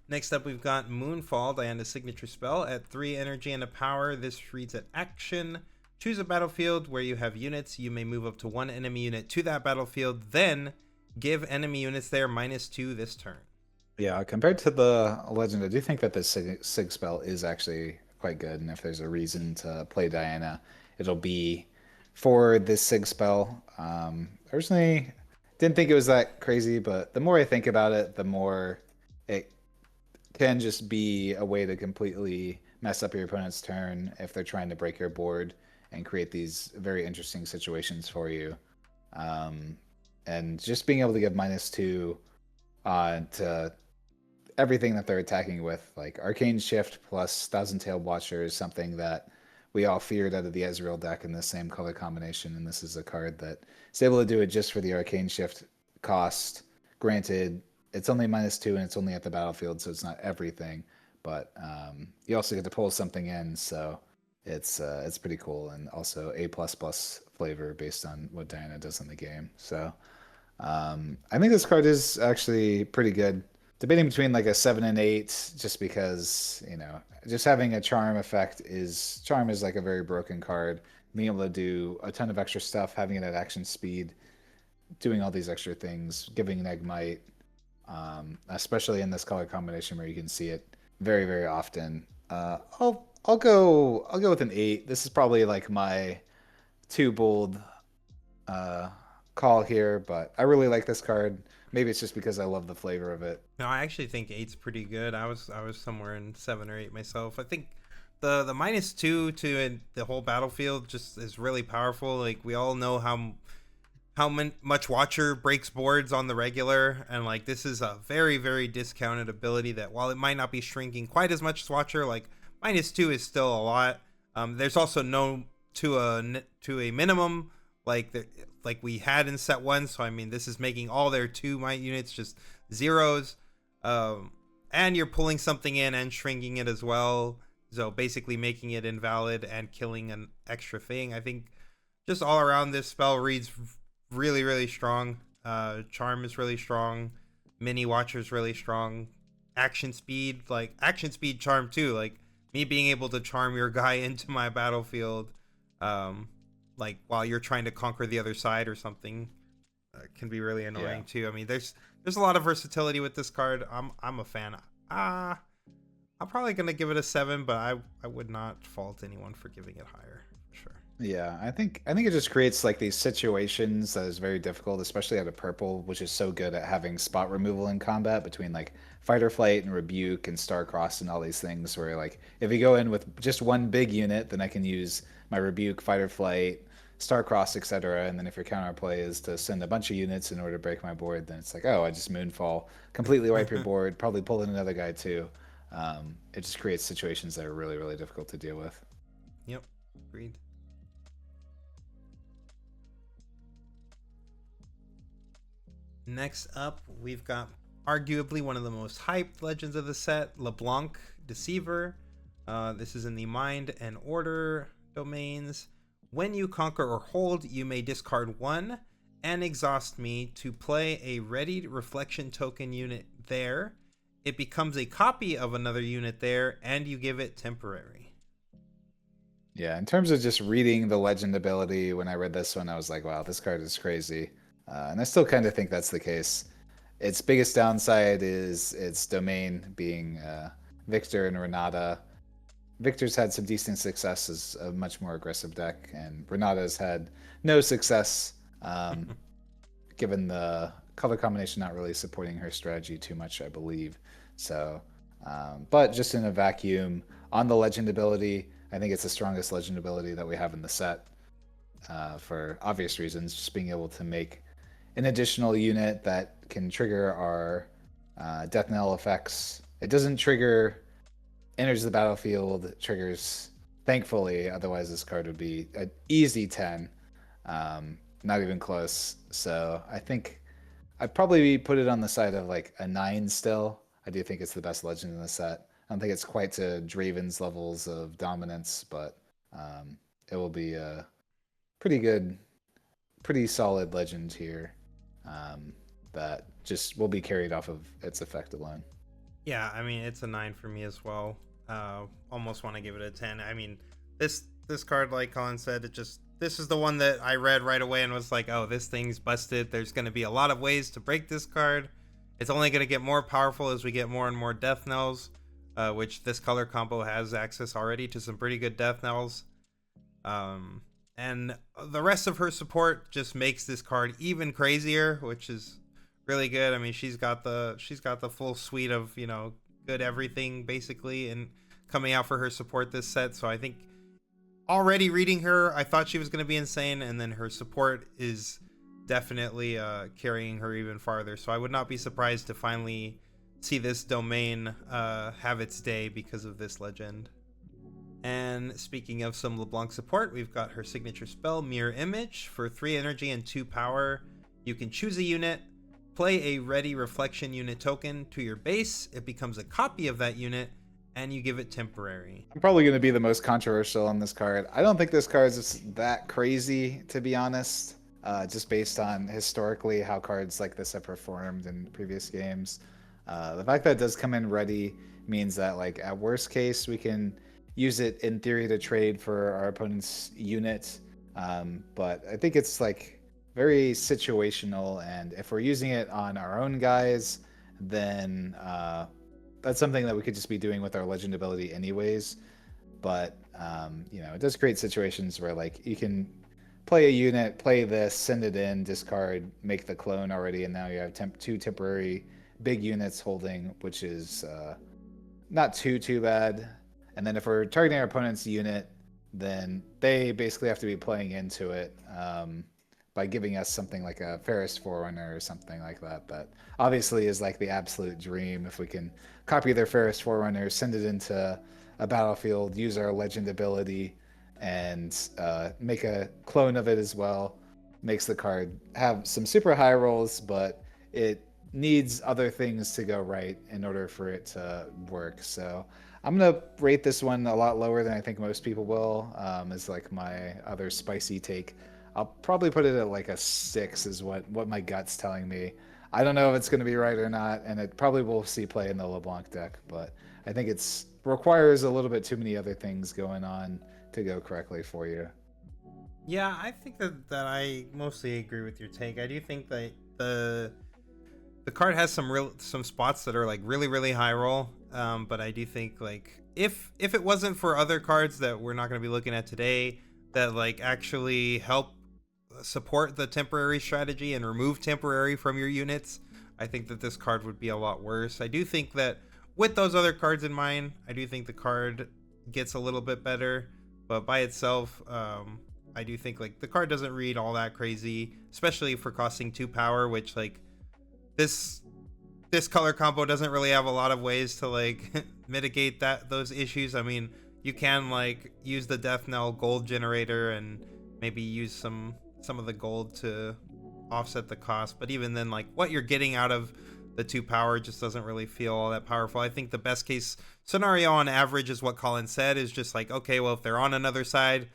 Next up, we've got Moonfall, Diana's signature spell. At 3 energy and a power, this reads at action. Choose a battlefield where you have units. You may move up to 1 enemy unit to that battlefield, then give enemy units there -2 this turn. Yeah, compared to the Legend, I do think that the Sig spell is actually quite good, and if there's a reason to play Diana, it'll be for this Sig spell. Originally, didn't think it was that crazy, but the more I think about it, the more it can just be a way to completely mess up your opponent's turn if they're trying to break your board and create these very interesting situations for you. And just being able to give -2 to everything that they're attacking with, like Arcane Shift plus Thousand-Tailed Watcher, is something that we all feared out of the Ezreal deck in the same color combination, and this is a card that is able to do it just for the Arcane Shift cost. Granted, it's only -2 and it's only at the battlefield, so it's not everything, but you also get to pull something in, so it's pretty cool, and also A++ flavor based on what Diana does in the game. So I think this card is actually pretty good. Debating between like a 7 and 8, just because, you know, just having a charm effect charm is like a very broken card. Being able to do a ton of extra stuff, having it at action speed, doing all these extra things, giving an Ignite, especially in this color combination where you can see it very, very often. I'll go with an 8. This is probably like my too bold call here, but I really like this card. Maybe it's just because I love the flavor of it. No, I actually think 8's pretty good. I was somewhere in 7 or 8 myself. I think the -2 to the whole battlefield just is really powerful. Like, we all know how much Watcher breaks boards on the regular, and like this is a very, very discounted ability that, while it might not be shrinking quite as much as Watcher, like -2 is still a lot. There's also no to a minimum like we had in set 1, so I mean this is making all their 2 might units just zeros, and you're pulling something in and shrinking it as well, so basically making it invalid and killing an extra thing. I think just all around this spell reads really, really strong. Charm is really strong, mini Watcher is really strong, action speed charm too, like me being able to charm your guy into my battlefield like while you're trying to conquer the other side or something, can be really annoying too. I mean, there's a lot of versatility with this card. I'm a fan. I'm probably gonna give it a 7, but I would not fault anyone for giving it higher, for sure. Yeah, I think it just creates like these situations that is very difficult, especially out of purple, which is so good at having spot removal in combat between like Fight or Flight and Rebuke and Starcross and all these things, where like if you go in with just one big unit, then I can use my Rebuke, Fight or Flight, Starcross, etc. And then if your counterplay is to send a bunch of units in order to break my board, then it's like, oh, I just Moonfall, completely wipe your board, probably pull in another guy too. It just creates situations that are really, really difficult to deal with. Yep, agreed. Next up, we've got arguably one of the most hyped legends of the set, Leblanc, Deceiver. This is in the Mind and Order domains. When you conquer or hold, you may discard 1 and exhaust me to play a readied reflection token unit there. It becomes a copy of another unit there, and you give it temporary. Yeah, in terms of just reading the legend ability, when I read this one, I was like, wow, this card is crazy. And I still kind of think that's the case. Its biggest downside is its domain being Victor and Renata. Victor's had some decent success as a much more aggressive deck, and Renata's had no success, given the color combination not really supporting her strategy too much, I believe. So, but just in a vacuum, on the legend ability, I think it's the strongest legend ability that we have in the set, for obvious reasons. Just being able to make an additional unit that can trigger our Death Knell effects. It doesn't trigger enters the battlefield, it triggers, thankfully, otherwise this card would be an easy 10. Not even close. So I think I'd probably put it on the side of like a 9 still. I do think it's the best legend in the set. I don't think it's quite to Draven's levels of dominance, but it will be a pretty good, pretty solid legend here that just will be carried off of its effect alone. Yeah, I mean, it's a 9 for me as well. Almost want to give it a 10. I mean, this card, like Collin said, this is the one that I read right away and was like, oh, this thing's busted. There's going to be a lot of ways to break this card. It's only going to get more powerful as we get more and more death knells, which this color combo has access already to some pretty good death knells. And the rest of her support just makes this card even crazier, which is really good. I mean, she's got the full suite of, you know, good everything basically, and coming out for her support this set. So I think already reading her, I thought she was going to be insane, and then her support is definitely carrying her even farther. So I would not be surprised to finally see this domain have its day because of this legend. And speaking of some LeBlanc support, we've got her signature spell, Mirror Image. For 3 energy and 2 power, you can choose a unit, play a ready reflection unit token to your base. It becomes a copy of that unit, and you give it temporary. I'm probably going to be the most controversial on this card. I don't think this card is that crazy, to be honest, just based on historically how cards like this have performed in previous games. The fact that it does come in ready means that, like, at worst case, we can use it in theory to trade for our opponent's unit. But I think it's like very situational, and if we're using it on our own guys, then that's something that we could just be doing with our legend ability anyways. But you know, it does create situations where, like, you can play a unit, play this, send it in, discard, make the clone already, and now you have 2 temporary big units holding, which is not too bad. And then if we're targeting our opponent's unit, then they basically have to be playing into it by giving us something like a Ferris Forerunner or something like that. That obviously is like the absolute dream. If we can copy their Ferris Forerunner, send it into a battlefield, use our legend ability, and make a clone of it as well, makes the card have some super high rolls, but it needs other things to go right in order for it to work. So I'm going to rate this one a lot lower than I think most people will, is like my other spicy take. I'll probably put it at like a 6 is what my gut's telling me. I don't know if it's going to be right or not, and it probably will see play in the LeBlanc deck, but I think it's requires a little bit too many other things going on to go correctly for you. Yeah, I think that I mostly agree with your take. I do think that the card has some spots that are like really high roll, but I do think, like, if it wasn't for other cards that we're not going to be looking at today that like actually help support the temporary strategy and remove temporary from your units, I think that this card would be a lot worse. I do think that with those other cards in mind, I do think the card gets a little bit better, but by itself, I do think like the card doesn't read all that crazy, especially for costing 2 power, which, like, this color combo doesn't really have a lot of ways to like mitigate those issues. I mean, you can like use the Death Knell gold generator and maybe use some of the gold to offset the cost, but even then, like, what you're getting out of the 2 power just doesn't really feel all that powerful. I think the best case scenario on average is what Collin said, is just like, okay, well, if they're on another side,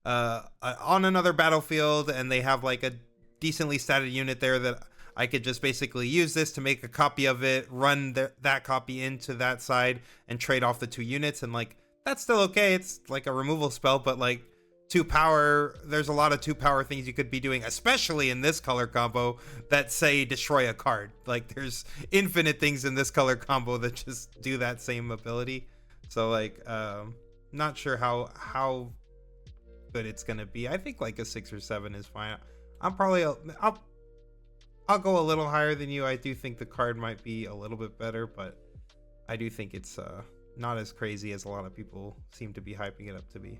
on another battlefield, and they have like a decently statted unit there, that I could just basically use this to make a copy of it, run that copy into that side, and trade off the 2 units, and like that's still okay. It's like a removal spell, but like 2 power, there's a lot of 2 power things you could be doing, especially in this color combo, that say destroy a card. Like, there's infinite things in this color combo that just do that same ability. So like, not sure how good it's gonna be. I think like a 6 or 7 is fine. I'll go a little higher than you. I do think the card might be a little bit better, but I do think it's not as crazy as a lot of people seem to be hyping it up to be.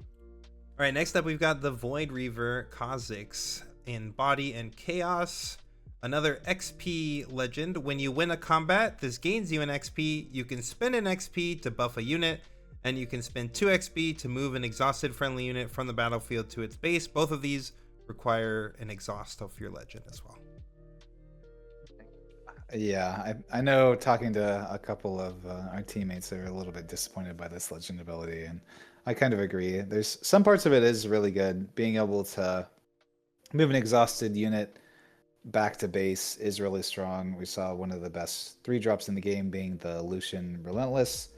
All right, next up we've got the Void Reaver Kha'zix in Body and Chaos. Another XP legend. When you win a combat, this gains you an XP. You can spend an XP to buff a unit, and you can spend 2 XP to move an exhausted friendly unit from the battlefield to its base. Both of these require an exhaust of your legend as well. Yeah, I know talking to a couple of our teammates are a little bit disappointed by this legend ability, and I kind of agree. There's some parts of it is really good. Being able to move an exhausted unit back to base is really strong. We saw one of the best 3-drops in the game being the Lucian Relentless,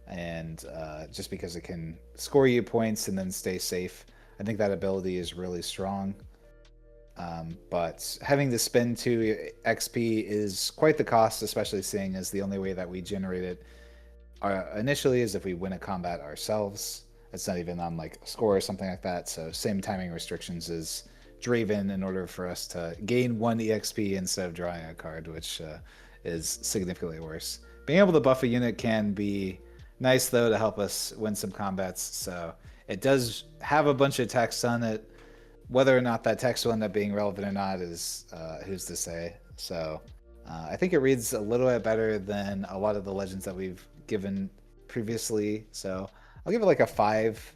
and just because it can score you points and then stay safe, I think that ability is really strong. But having to spend 2 XP is quite the cost, especially seeing as the only way that we generate it initially is if we win a combat ourselves. It's not even on like a score or something like that, so same timing restrictions as Draven in order for us to gain 1 EXP instead of drawing a card, which is significantly worse. Being able to buff a unit can be nice, though, to help us win some combats, so it does have a bunch of text on it. Whether or not that text will end up being relevant or not is who's to say. So I think it reads a little bit better than a lot of the legends that we've given previously. So I'll give it like a 5.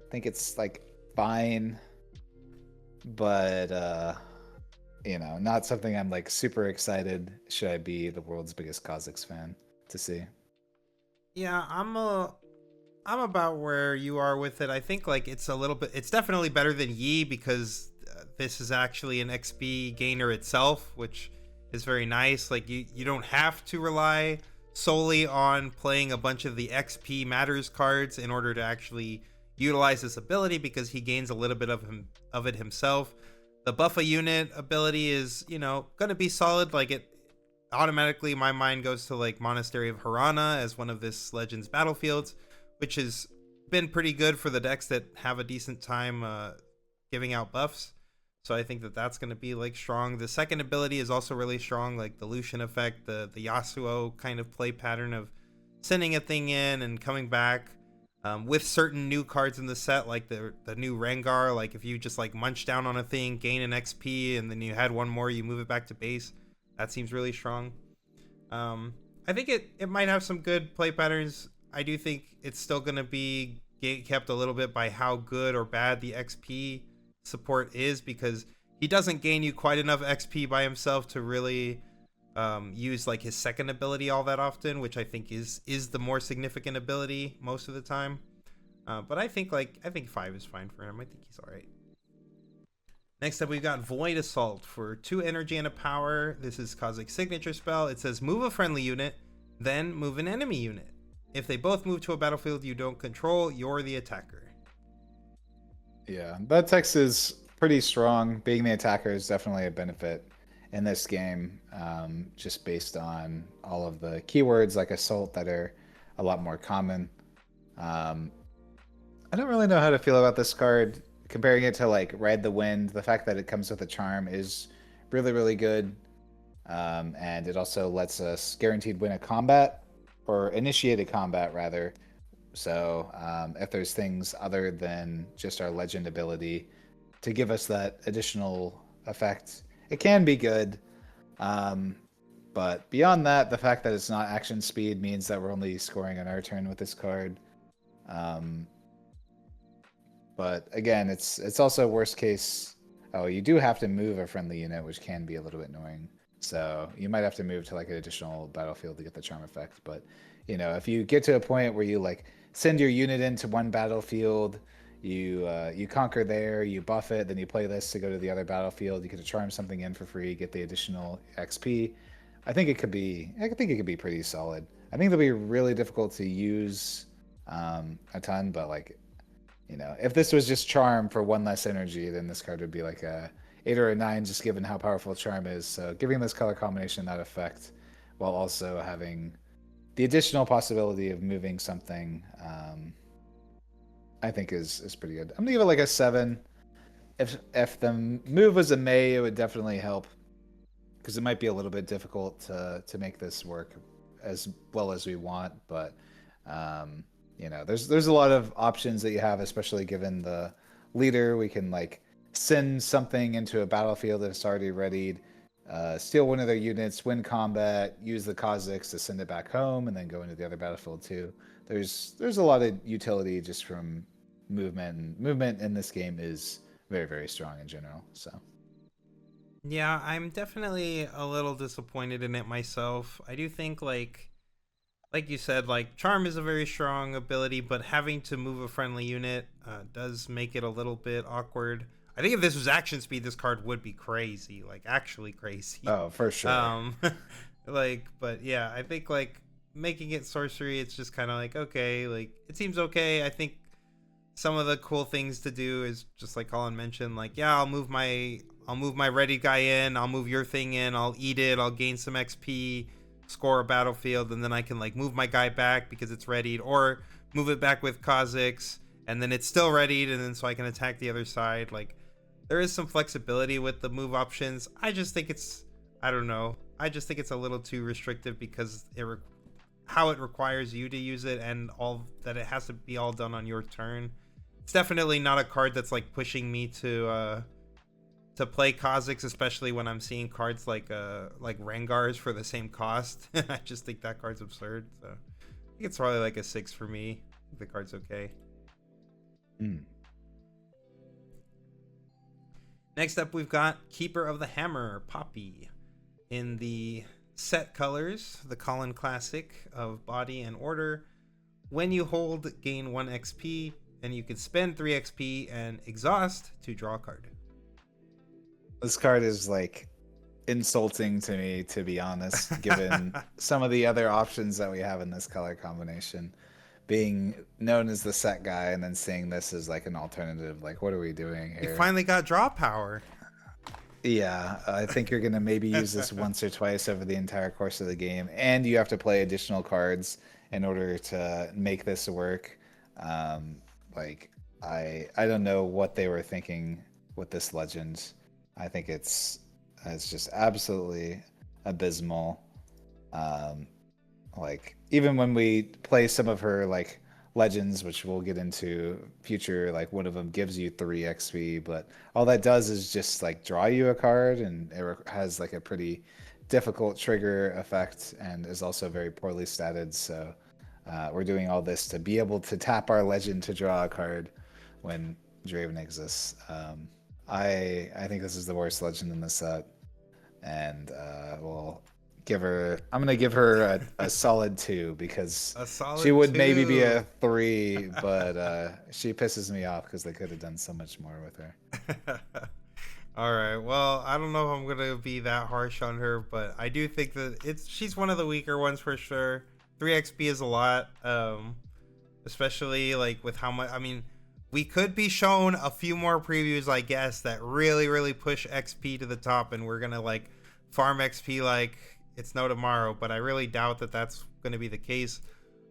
I think it's like fine, but you know, not something I'm like super excited. Should I be the world's biggest Kha'Zix fan to see? Yeah, I'm about where you are with it. I think like it's definitely better than Yi because this is actually an XP gainer itself, which is very nice. Like you don't have to rely solely on playing a bunch of the XP matters cards in order to actually utilize this ability, because he gains a little bit of it himself. The buff a unit ability is, you know, gonna be solid. Like it automatically, my mind goes to like Monastery of Harana as one of this legend's battlefields, which has been pretty good for the decks that have a decent time giving out buffs. So I think that that's going to be like strong. The second ability is also really strong, like the Lucian effect, the Yasuo kind of play pattern of sending a thing in and coming back with certain new cards in the set, like the new Rengar. Like if you just like munch down on a thing, gain an XP, and then you had one more, you move it back to base. That seems really strong. I think it might have some good play patterns. I do think it's still going to be kept a little bit by how good or bad the XP support is, because he doesn't gain you quite enough XP by himself to really use like his second ability all that often, which I think is the more significant ability most of the time. But I think 5 is fine for him. I think he's all right. Next up, we've got Void Assault for 2 energy and a power. This is Kha'Zix's signature spell. It says move a friendly unit, then move an enemy unit. If they both move to a battlefield you don't control, you're the attacker. Yeah, that text is pretty strong. Being the attacker is definitely a benefit in this game, just based on all of the keywords like assault that are a lot more common. I don't really know how to feel about this card. Comparing it to like Ride the Wind, the fact that it comes with a charm is really, really good. And it also lets us guaranteed win a combat, or initiate a combat rather. So if there's things other than just our legend ability to give us that additional effect, it can be good. But beyond that, the fact that it's not action speed means that we're only scoring on our turn with this card. But again, it's also worst case. Oh, you do have to move a friendly unit, which can be a little bit annoying. So you might have to move to like an additional battlefield to get the charm effect. But you know, if you get to a point where you like send your unit into one battlefield, you conquer there, you buff it, then you play this to go to the other battlefield. You get to charm something in for free, get the additional XP. I think it could be pretty solid. I think it'll be really difficult to use a ton, but like, you know, if this was just charm for 1 less energy, then this card would be like a 8 or a 9, just given how powerful charm is. So giving this color combination that effect, while also having the additional possibility of moving something, I think is pretty good. I'm gonna give it like a 7. If the move was a May, it would definitely help, because it might be a little bit difficult to make this work as well as we want. But you know, there's a lot of options that you have, especially given the leader. We can like send something into a battlefield that's already readied, steal one of their units, win combat, use the Kha'Zix to send it back home, and then go into the other battlefield too. There's a lot of utility just from movement, and movement in this game is very, very strong in general. So Yeah, I'm definitely a little disappointed in it myself. I do think like you said, like Charm is a very strong ability, but having to move a friendly unit does make it a little bit awkward. I think if this was action speed, this card would be crazy, like actually crazy. oh, for sure. Like, but yeah, I think like making it sorcery, it's just kind of like okay, like it seems okay. I think some of the cool things to do is just like Colin mentioned, like yeah, I'll move my ready guy in, I'll move your thing in, I'll eat it, I'll gain some XP, score a battlefield, and then I can like move my guy back because it's readied, or move it back with Kha'zix, and then it's still readied, and then so I can attack the other side. Like there is some flexibility with the move options. I just think it's, I don't know, I just think it's a little too restrictive because how it requires you to use it, and all that it has to be all done on your turn. It's definitely not a card that's like pushing me to play Kha'zix, especially when I'm seeing cards like Rengars for the same cost. I just think that card's absurd. So I think it's probably like a 6 for me. I think the card's okay. Next up, we've got Keeper of the Hammer, Poppy. In the set colors, the Collin Classic of Body and Order. When you hold, gain 1 XP, and you can spend 3 XP and exhaust to draw a card. This card is like insulting to me, to be honest, given some of the other options that we have in this color combination. Being known as the set guy and then seeing this as like an alternative, like what are we doing here? You finally got draw power. Yeah, I think you're going to maybe use this once or twice over the entire course of the game, and you have to play additional cards in order to make this work. Like, I don't know what they were thinking with this legend. I think it's just absolutely abysmal. Like, even when we play some of her, like, legends, which we'll get into future, like one of them gives you 3 XP, but all that does is just like draw you a card, and it has like a pretty difficult trigger effect and is also very poorly statted. So we're doing all this to be able to tap our legend to draw a card when Draven exists. I think this is the worst legend in the set, and I'm gonna give her a solid 2 because she would 2. maybe be a 3, but she pisses me off because they could have done so much more with her. All right, well, I don't know if I'm gonna be that harsh on her, but I do think that she's one of the weaker ones for sure. 3 XP is a lot, especially like with how much. I mean, we could be shown a few more previews, I guess, that really push XP to the top, and we're gonna like farm XP like it's no tomorrow, but I really doubt that that's going to be the case.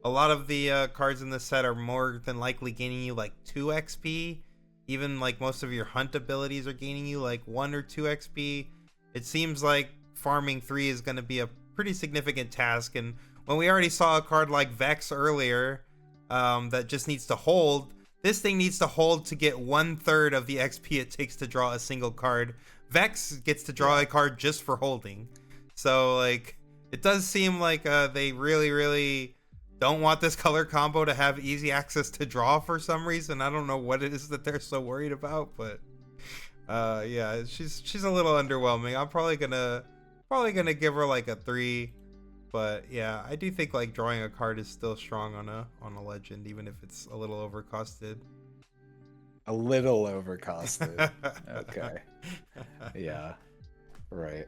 A lot of the cards in this set are more than likely gaining you like 2 XP. Even like most of your hunt abilities are gaining you like 1 or 2 XP. It seems like farming 3 is going to be a pretty significant task. And when we already saw a card like Vex earlier that just needs to hold, this thing needs to hold to get 1/3 of the XP it takes to draw a single card. Vex gets to draw a card just for holding. So, like, it does seem like they really don't want this color combo to have easy access to draw for some reason. I don't know what it is that they're so worried about, but yeah, she's a little underwhelming. I'm probably gonna give her like a 3, but yeah, I do think like drawing a card is still strong on a legend, even if it's a little overcosted. A little overcosted. Okay. Yeah. Right.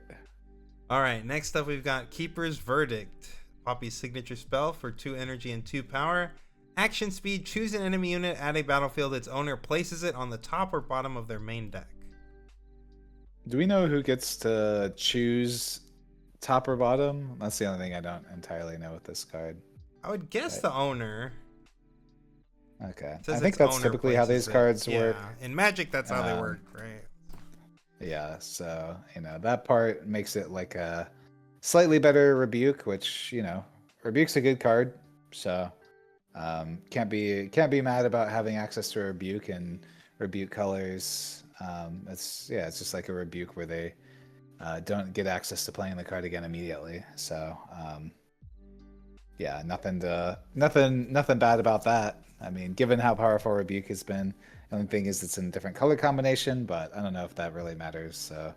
All right, next up we've got Keeper's Verdict. Poppy's signature spell for 2 energy and 2 power. Action speed, choose an enemy unit at a battlefield. Its owner places it on the top or bottom of their main deck. Do we know who gets to choose top or bottom? That's the only thing I don't entirely know with this card. I would guess the owner. Okay. I think that's typically how these cards work. In Magic, that's how they work, right? Yeah, so, that part makes it like a slightly better Rebuke, which, Rebuke's a good card, so can't be mad about having access to a Rebuke and Rebuke colors. It's just like a Rebuke where they don't get access to playing the card again immediately. So nothing bad about that. I mean, given how powerful Rebuke has been The only thing is it's in a different color combination, but I don't know if that really matters. So,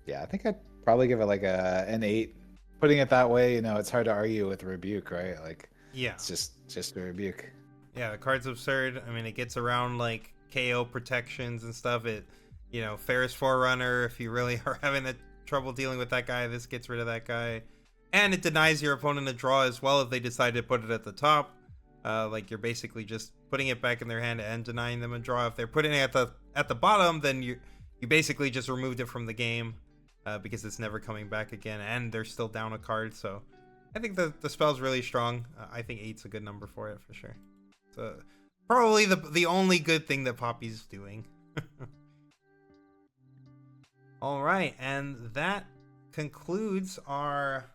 yeah, I think I'd probably give it like an 8. Putting it that way, you know, it's hard to argue with Rebuke, right? Like, Yeah. it's just a Rebuke. Yeah, the card's absurd. I mean, it gets around like KO protections and stuff. It, you know, Ferris Forerunner, if you really are having the trouble dealing with that guy, this gets rid of that guy. And it denies your opponent a draw as well if they decide to put it at the top. Like, you're basically just putting it back in their hand and denying them a draw. If they're putting it at the bottom, then you basically just removed it from the game because it's never coming back again, and they're still down a card. So I think the spell's really strong. I think 8's a good number for it for sure. So probably the only good thing that Poppy's doing. All right, and that concludes our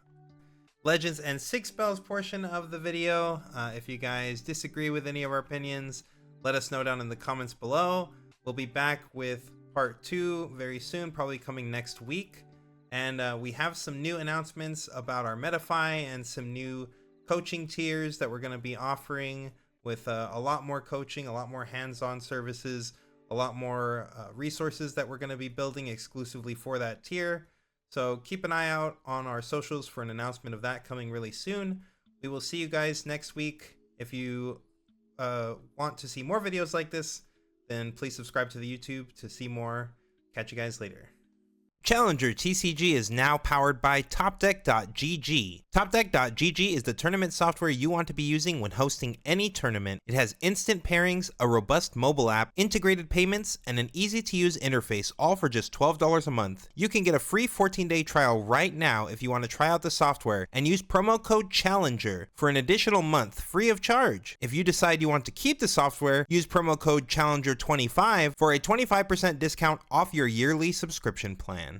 Legends and 6 spells portion of the video. If you guys disagree with any of our opinions, let us know down in the comments below. We'll be back with part 2 very soon, probably coming next week. And we have some new announcements about our Metafy and some new coaching tiers that we're going to be offering with a lot more coaching, a lot more hands-on services, a lot more resources that we're going to be building exclusively for that tier. So keep an eye out on our socials for an announcement of that coming really soon. We will see you guys next week. If you want to see more videos like this, then please subscribe to the YouTube to see more. Catch you guys later. Challenger TCG is now powered by TopDeck.gg. TopDeck.gg is the tournament software you want to be using when hosting any tournament. It has instant pairings, a robust mobile app, integrated payments, and an easy-to-use interface, all for just $12 a month. You can get a free 14-day trial right now if you want to try out the software and use promo code CHALLENGER for an additional month free of charge. If you decide you want to keep the software, use promo code CHALLENGER25 for a 25% discount off your yearly subscription plan.